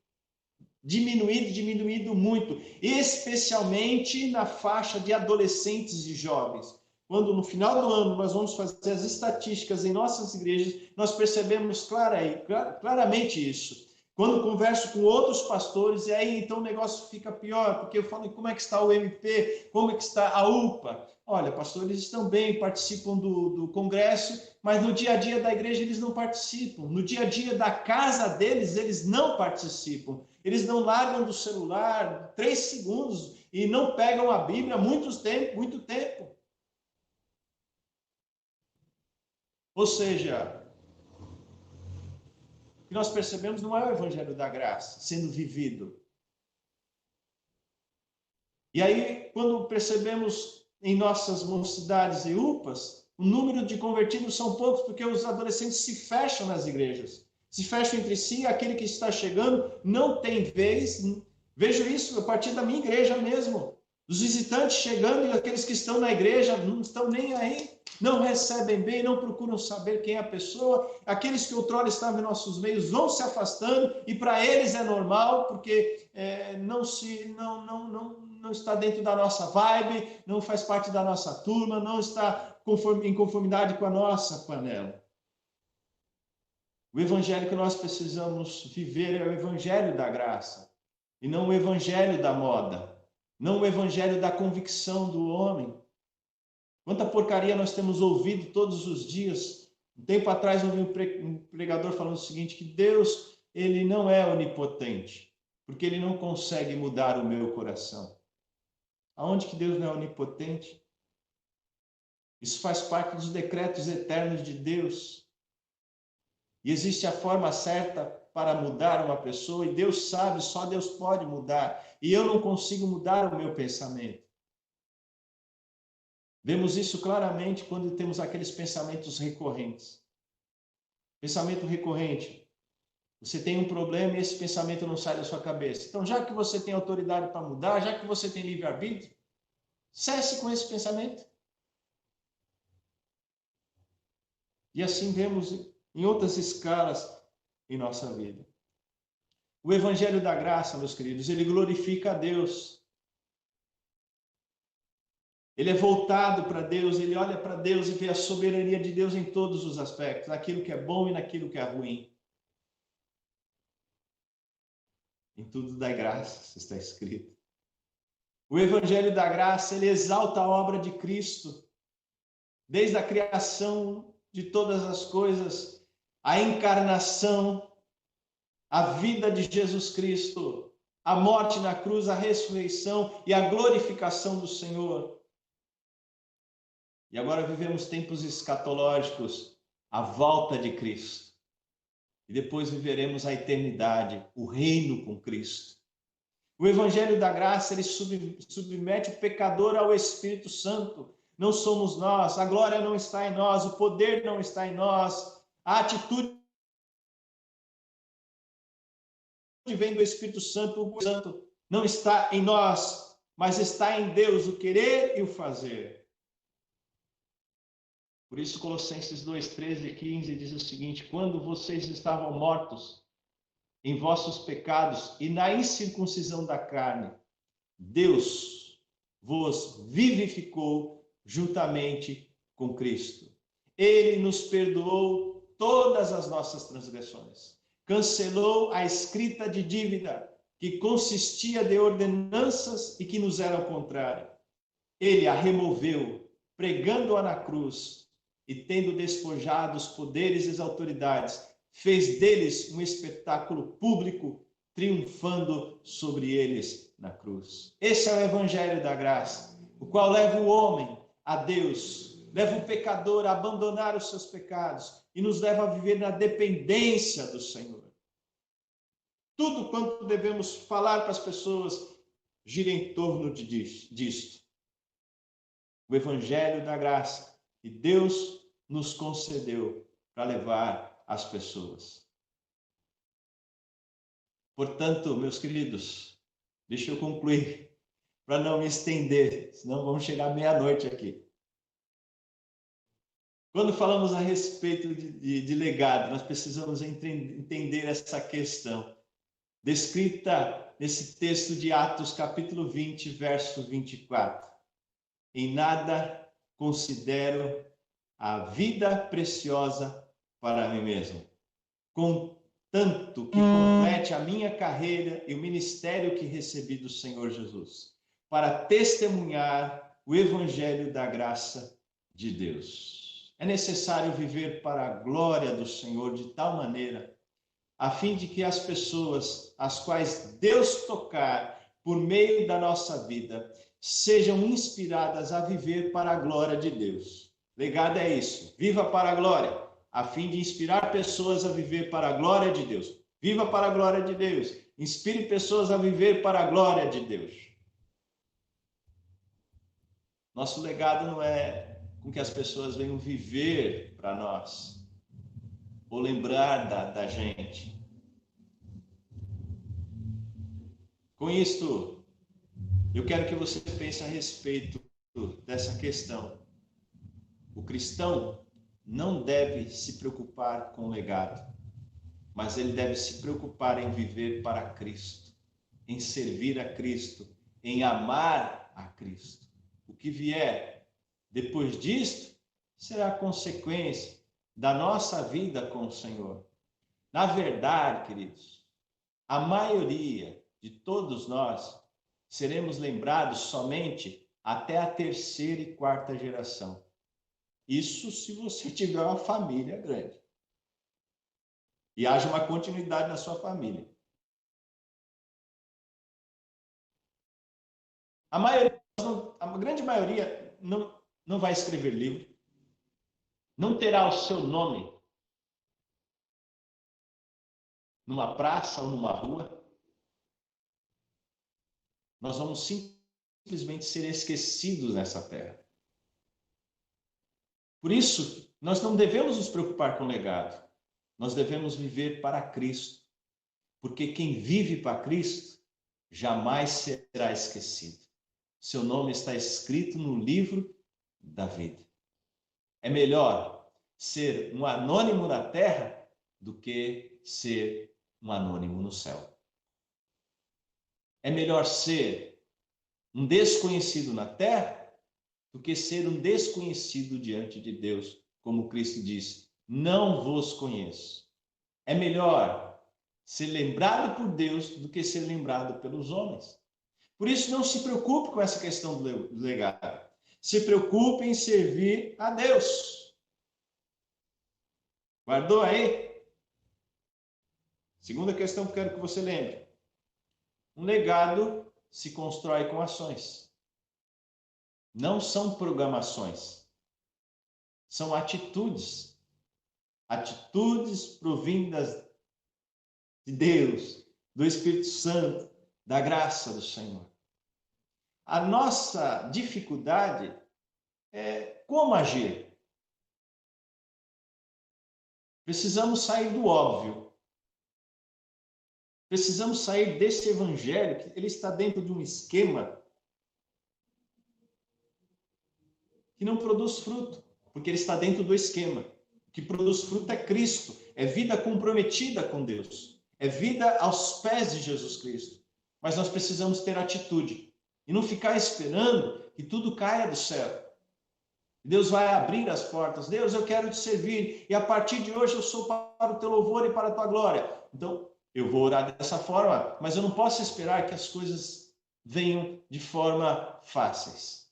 diminuído muito, especialmente na faixa de adolescentes e jovens. Quando no final do ano nós vamos fazer as estatísticas em nossas igrejas, nós percebemos claramente isso. Quando converso com outros pastores, e aí então o negócio fica pior, porque eu falo, como é que está o MP, como é que está a UPA? Olha, pastores estão bem, participam do congresso, mas no dia a dia da igreja eles não participam. No dia a dia da casa deles, eles não participam. Eles não largam do celular 3 segundos e não pegam a Bíblia há muito tempo. Ou seja, o que nós percebemos não é o Evangelho da Graça sendo vivido. E aí, quando percebemos em nossas mocidades e UPAs, o número de convertidos são poucos, porque os adolescentes se fecham nas igrejas. Se fecham entre si, aquele que está chegando não tem vez. Vejo isso a partir da minha igreja mesmo. Os visitantes chegando e aqueles que estão na igreja não estão nem aí, não recebem bem, não procuram saber quem é a pessoa. Aqueles que outrora estavam em nossos meios vão se afastando e para eles é normal, porque não está dentro da nossa vibe, não faz parte da nossa turma, não está em conformidade com a nossa panela. O evangelho que nós precisamos viver é o evangelho da graça e não o evangelho da moda. Não o evangelho da convicção do homem. Quanta porcaria nós temos ouvido todos os dias. Um tempo atrás eu ouvi um pregador falando o seguinte, que Deus, ele não é onipotente, porque ele não consegue mudar o meu coração. Aonde que Deus não é onipotente? Isso faz parte dos decretos eternos de Deus. E existe a forma certa para mudar uma pessoa, e Deus sabe, só Deus pode mudar. E eu não consigo mudar o meu pensamento. Vemos isso claramente quando temos aqueles pensamentos recorrentes. Pensamento recorrente. Você tem um problema e esse pensamento não sai da sua cabeça. Então, já que você tem autoridade para mudar, já que você tem livre-arbítrio, cesse com esse pensamento. E assim vemos em outras escalas em nossa vida. O Evangelho da Graça, meus queridos, ele glorifica a Deus. Ele é voltado para Deus, ele olha para Deus e vê a soberania de Deus em todos os aspectos, naquilo que é bom e naquilo que é ruim. Em tudo dai graças, está escrito. O Evangelho da Graça, ele exalta a obra de Cristo, desde a criação de todas as coisas, a encarnação, a vida de Jesus Cristo, a morte na cruz, a ressurreição e a glorificação do Senhor. E agora vivemos tempos escatológicos, a volta de Cristo. E depois viveremos a eternidade, o reino com Cristo. O Evangelho da Graça, ele submete o pecador ao Espírito Santo. Não somos nós, a glória não está em nós, o poder não está em nós, a atitude vem do Espírito Santo, o Santo não está em nós, mas está em Deus, o querer e o fazer. Por isso, Colossenses 2, 13 e 15 diz o seguinte: quando vocês estavam mortos em vossos pecados e na incircuncisão da carne, Deus vos vivificou juntamente com Cristo. Ele nos perdoou todas as nossas transgressões, cancelou a escrita de dívida que consistia de ordenanças e que nos eram contrárias. Ele a removeu, pregando-a na cruz, e tendo despojado os poderes e as autoridades, fez deles um espetáculo público, triunfando sobre eles na cruz. Esse é o Evangelho da Graça, o qual leva o homem a Deus, leva o pecador a abandonar os seus pecados e nos leva a viver na dependência do Senhor. Tudo quanto devemos falar para as pessoas gira em torno disto. O Evangelho da Graça que Deus nos concedeu para levar as pessoas. Portanto, meus queridos, deixa eu concluir, para não me estender, senão vamos chegar meia-noite aqui. Quando falamos a respeito de legado, nós precisamos entender essa questão, descrita nesse texto de Atos, capítulo 20, verso 24. Em nada considero a vida preciosa para mim mesmo, contanto que complete a minha carreira e o ministério que recebi do Senhor Jesus, para testemunhar o Evangelho da graça de Deus. É necessário viver para a glória do Senhor de tal maneira, a fim de que as pessoas as quais Deus tocar por meio da nossa vida sejam inspiradas a viver para a glória de Deus. Legado é isso. Viva para a glória, a fim de inspirar pessoas a viver para a glória de Deus. Viva para a glória de Deus. Inspire pessoas a viver para a glória de Deus. Nosso legado não é com que as pessoas venham viver para nós, ou lembrar da gente. Com isto, eu quero que você pense a respeito dessa questão. O cristão não deve se preocupar com o legado, mas ele deve se preocupar em viver para Cristo, em servir a Cristo, em amar a Cristo. O que vier depois disto será consequência da nossa vida com o Senhor. Na verdade, queridos, a maioria de todos nós seremos lembrados somente até a terceira e quarta geração. Isso se você tiver uma família grande. E haja uma continuidade na sua família. A grande maioria não vai escrever livro, não terá o seu nome numa praça ou numa rua. Nós vamos simplesmente ser esquecidos nessa terra. Por isso, nós não devemos nos preocupar com o legado. Nós devemos viver para Cristo, porque quem vive para Cristo jamais será esquecido. Seu nome está escrito no livro da vida. É melhor ser um anônimo na terra do que ser um anônimo no céu. É melhor ser um desconhecido na terra do que ser um desconhecido diante de Deus, como Cristo disse, não vos conheço. É melhor ser lembrado por Deus do que ser lembrado pelos homens. Por isso, não se preocupe com essa questão do legado. Se preocupe em servir a Deus. Guardou aí? Segunda questão que eu quero que você lembre. Um legado se constrói com ações. Não são programações. São atitudes. Atitudes provindas de Deus, do Espírito Santo, da graça do Senhor. A nossa dificuldade é como agir. Precisamos sair do óbvio. Precisamos sair desse evangelho, que ele está dentro de um esquema que não produz fruto, porque ele está dentro do esquema. O que produz fruto é Cristo, é vida comprometida com Deus, é vida aos pés de Jesus Cristo. Mas nós precisamos ter atitude e não ficar esperando que tudo caia do céu. Deus vai abrir as portas. Deus, eu quero te servir e a partir de hoje eu sou para o teu louvor e para a tua glória. Então, eu vou orar dessa forma, mas eu não posso esperar que as coisas venham de forma fáceis.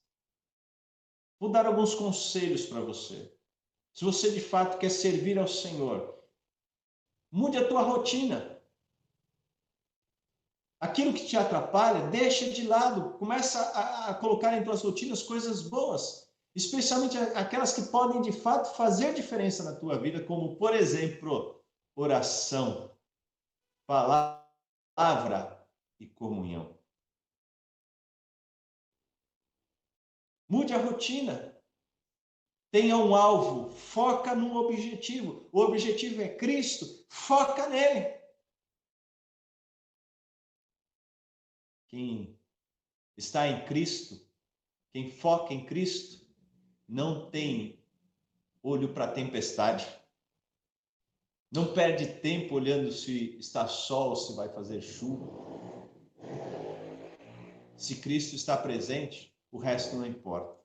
Vou dar alguns conselhos para você. Se você de fato quer servir ao Senhor, mude a tua rotina. Aquilo que te atrapalha, deixa de lado. Começa a colocar em tuas rotinas coisas boas, especialmente aquelas que podem de fato fazer diferença na tua vida, como, por exemplo, oração, palavra e comunhão. Mude a rotina. Tenha um alvo, foca num objetivo. O objetivo é Cristo, foca nele. Quem está em Cristo, quem foca em Cristo, não tem olho para a tempestade. Não perde tempo olhando se está sol ou se vai fazer chuva. Se Cristo está presente, o resto não importa.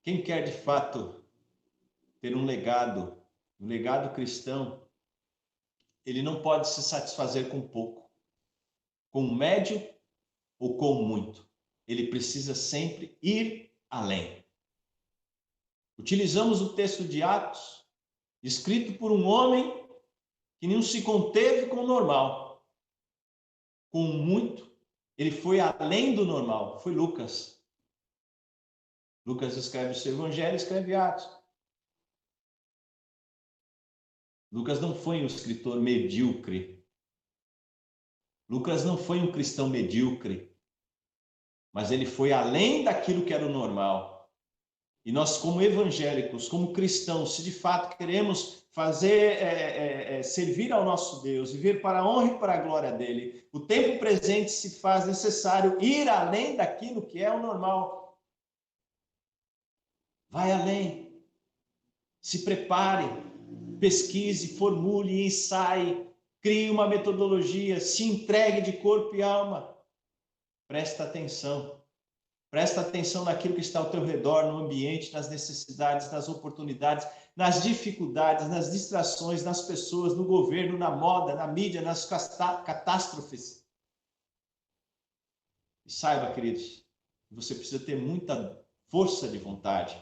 Quem quer de fato ter um legado cristão, ele não pode se satisfazer com pouco, com médio ou com muito. Ele precisa sempre ir além. Utilizamos o texto de Atos, escrito por um homem que não se conteve com o normal. Com muito, ele foi além do normal. Foi Lucas. Lucas escreve o seu evangelho, escreve Atos. Lucas não foi um escritor medíocre. Lucas não foi um cristão medíocre. Mas ele foi além daquilo que era o normal. E nós, como evangélicos, como cristãos, se de fato queremos servir ao nosso Deus, viver para a honra e para a glória dele, o tempo presente se faz necessário ir além daquilo que é o normal. Vai além. Se prepare, pesquise, formule, ensaie, crie uma metodologia, se entregue de corpo e alma. Presta atenção. Presta atenção naquilo que está ao teu redor, no ambiente, nas necessidades, nas oportunidades, nas dificuldades, nas distrações, nas pessoas, no governo, na moda, na mídia, nas catástrofes. E saiba, queridos, você precisa ter muita força de vontade.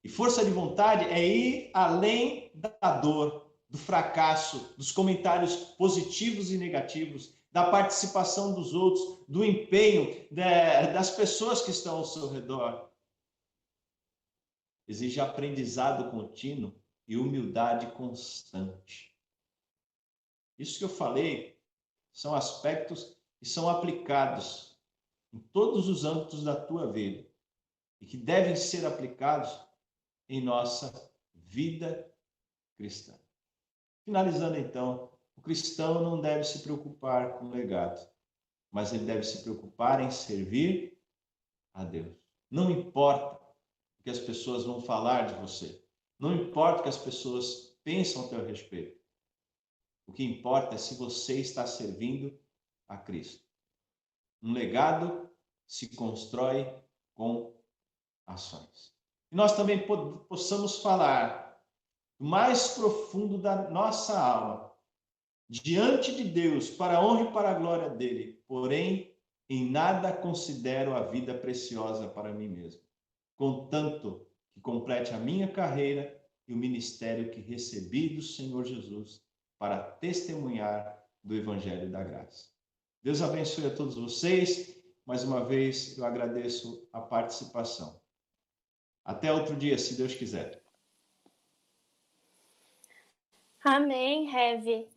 E força de vontade é ir além da dor, do fracasso, dos comentários positivos e negativos, da participação dos outros, do empenho das pessoas que estão ao seu redor. Exige aprendizado contínuo e humildade constante. Isso que eu falei são aspectos que são aplicados em todos os âmbitos da tua vida e que devem ser aplicados em nossa vida cristã. Finalizando, então, o cristão não deve se preocupar com o legado, mas ele deve se preocupar em servir a Deus. Não importa o que as pessoas vão falar de você, não importa o que as pessoas pensam a teu respeito. O que importa é se você está servindo a Cristo. Um legado se constrói com ações. E nós também possamos falar do mais profundo da nossa alma, diante de Deus, para a honra e para a glória dele. Porém, em nada considero a vida preciosa para mim mesmo, contanto que complete a minha carreira e o ministério que recebi do Senhor Jesus para testemunhar do Evangelho da Graça. Deus abençoe a todos vocês. Mais uma vez, eu agradeço a participação. Até outro dia, se Deus quiser. Amém, Heavy.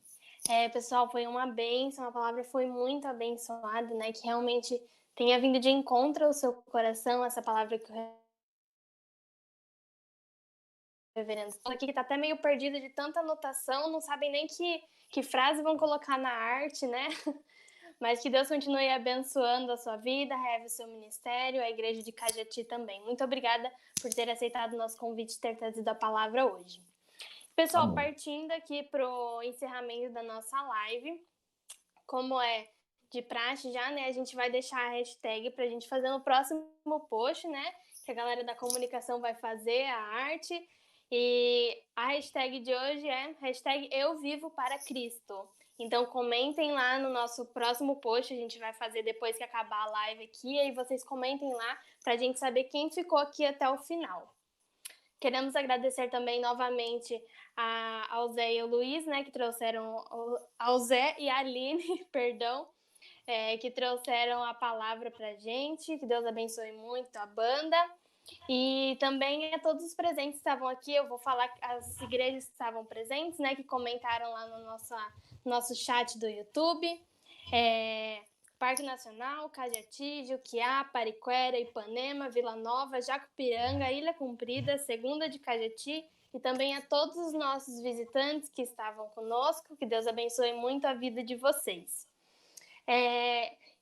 Pessoal, foi uma bênção, a palavra foi muito abençoada, né? Que realmente tenha vindo de encontro ao seu coração, essa palavra que o reverendo aqui, que tá até meio perdido de tanta anotação, não sabem nem que frase vão colocar na arte, né? Mas que Deus continue abençoando a sua vida, Heavy, o seu ministério, a igreja de Cajati também. Muito obrigada por ter aceitado o nosso convite e ter trazido a palavra hoje. Pessoal, Amém. partindo aqui para o encerramento da nossa live, como é de praxe já, né? A gente vai deixar a hashtag para a gente fazer no próximo post, né? Que a galera da comunicação vai fazer a arte. E a hashtag de hoje é hashtag Eu Vivo para Cristo. Então comentem lá no nosso próximo post, a gente vai fazer depois que acabar a live aqui, e aí vocês comentem lá para a gente saber quem ficou aqui até o final. Queremos agradecer também novamente ao Zé e ao Luiz, né, que trouxeram, ao Zé e a Aline, perdão, que trouxeram a palavra pra gente, que Deus abençoe muito a banda. E também a todos os presentes que estavam aqui, eu vou falar as igrejas que estavam presentes, né, que comentaram lá no nosso chat do YouTube. Parque Nacional, Cajati, Juquiá, Pariquera, Ipanema, Vila Nova, Jacupiranga, Ilha Comprida, Segunda de Cajati, e também a todos os nossos visitantes que estavam conosco, que Deus abençoe muito a vida de vocês.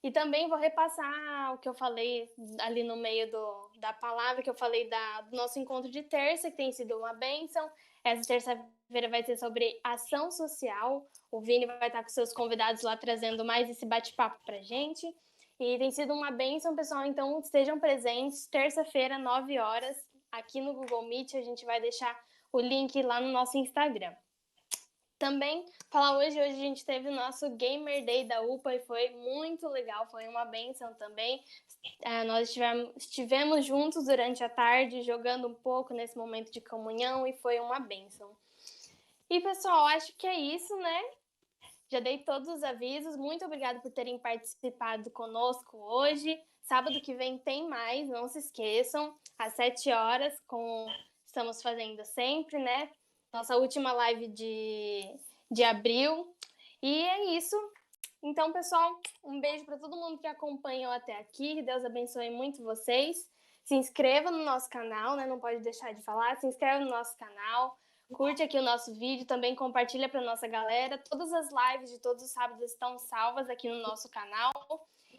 E também vou repassar o que eu falei ali no meio da palavra, que eu falei do nosso encontro de terça, que tem sido uma bênção. Essa terça-feira vai ser sobre ação social. O Vini vai estar com seus convidados lá trazendo mais esse bate-papo pra gente. E tem sido uma bênção, pessoal, então estejam presentes. Terça-feira, 9 horas, aqui no Google Meet. A gente vai deixar o link lá no nosso Instagram. Também, falar hoje a gente teve o nosso Gamer Day da UPA e foi muito legal, foi uma bênção também. Nós estivemos juntos durante a tarde, jogando um pouco nesse momento de comunhão e foi uma bênção. E, pessoal, acho que é isso, né? Já dei todos os avisos, muito obrigada por terem participado conosco hoje. Sábado que vem tem mais, não se esqueçam, às 7 horas, estamos fazendo sempre, né? Nossa última live de abril. E é isso. Então, pessoal, um beijo para todo mundo que acompanhou até aqui. Que Deus abençoe muito vocês. Se inscreva no nosso canal, né? Não pode deixar de falar. Se inscreva no nosso canal. Curte aqui o nosso vídeo. Também compartilha para nossa galera. Todas as lives de todos os sábados estão salvas aqui no nosso canal.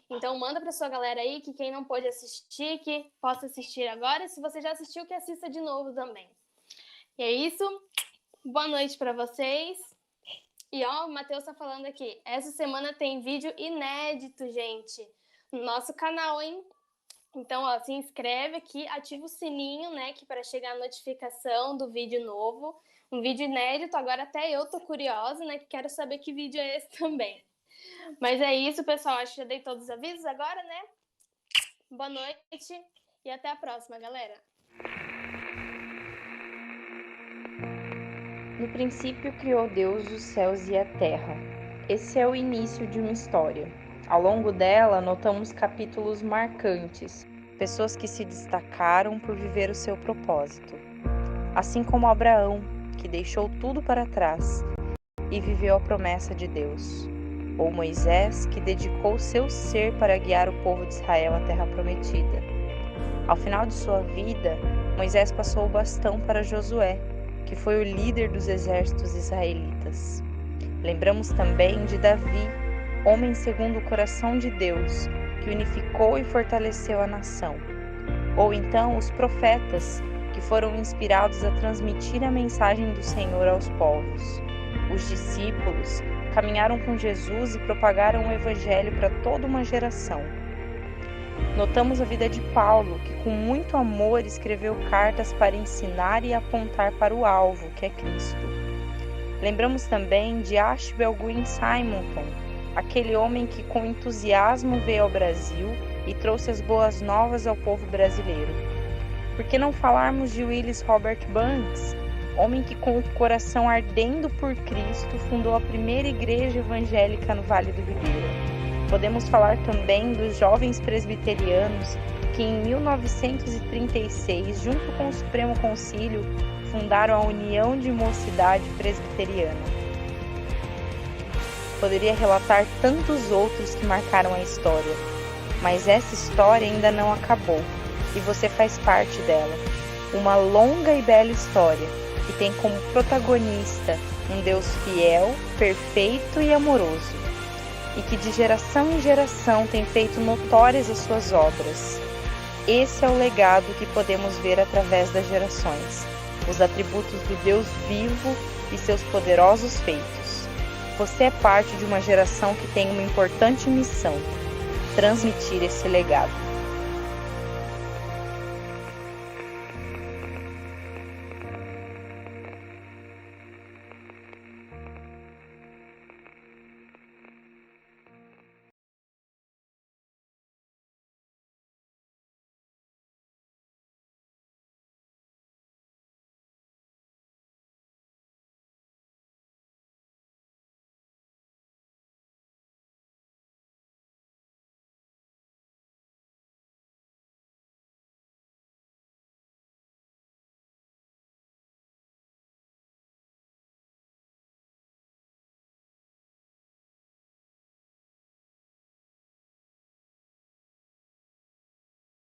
Então, manda para sua galera aí, que quem não pôde assistir, que possa assistir agora. Se você já assistiu, que assista de novo também. E é isso. Boa noite para vocês. E ó, o Matheus tá falando aqui. Essa semana tem vídeo inédito, gente, no nosso canal, hein? Então, ó, se inscreve aqui, ativa o sininho, né, que para chegar a notificação do vídeo novo. Um vídeo inédito, agora até eu tô curiosa, né, que quero saber que vídeo é esse também. Mas é isso, pessoal. Acho que já dei todos os avisos agora, né? Boa noite e até a próxima, galera. No princípio criou Deus os céus e a terra. Esse é o início de uma história. Ao longo dela, notamos capítulos marcantes, pessoas que se destacaram por viver o seu propósito. Assim como Abraão, que deixou tudo para trás e viveu a promessa de Deus. Ou Moisés, que dedicou seu ser para guiar o povo de Israel à terra prometida. Ao final de sua vida, Moisés passou o bastão para Josué, que foi o líder dos exércitos israelitas. Lembramos também de Davi, homem segundo o coração de Deus, que unificou e fortaleceu a nação. Ou então os profetas, que foram inspirados a transmitir a mensagem do Senhor aos povos. Os discípulos caminharam com Jesus e propagaram o Evangelho para toda uma geração. Notamos a vida de Paulo, que com muito amor escreveu cartas para ensinar e apontar para o alvo, que é Cristo. Lembramos também de Ashbel Green Simonton, aquele homem que com entusiasmo veio ao Brasil e trouxe as boas novas ao povo brasileiro. Por que não falarmos de Willis Robert Banks, homem que com o coração ardendo por Cristo fundou a primeira igreja evangélica no Vale do Ribeira? Podemos falar também dos jovens presbiterianos que em 1936, junto com o Supremo Concílio, fundaram a União de Mocidade Presbiteriana. Poderia relatar tantos outros que marcaram a história, mas essa história ainda não acabou e você faz parte dela. Uma longa e bela história que tem como protagonista um Deus fiel, perfeito e amoroso, e que de geração em geração tem feito notórias as suas obras. Esse é o legado que podemos ver através das gerações, os atributos do Deus vivo e seus poderosos feitos. Você é parte de uma geração que tem uma importante missão: transmitir esse legado.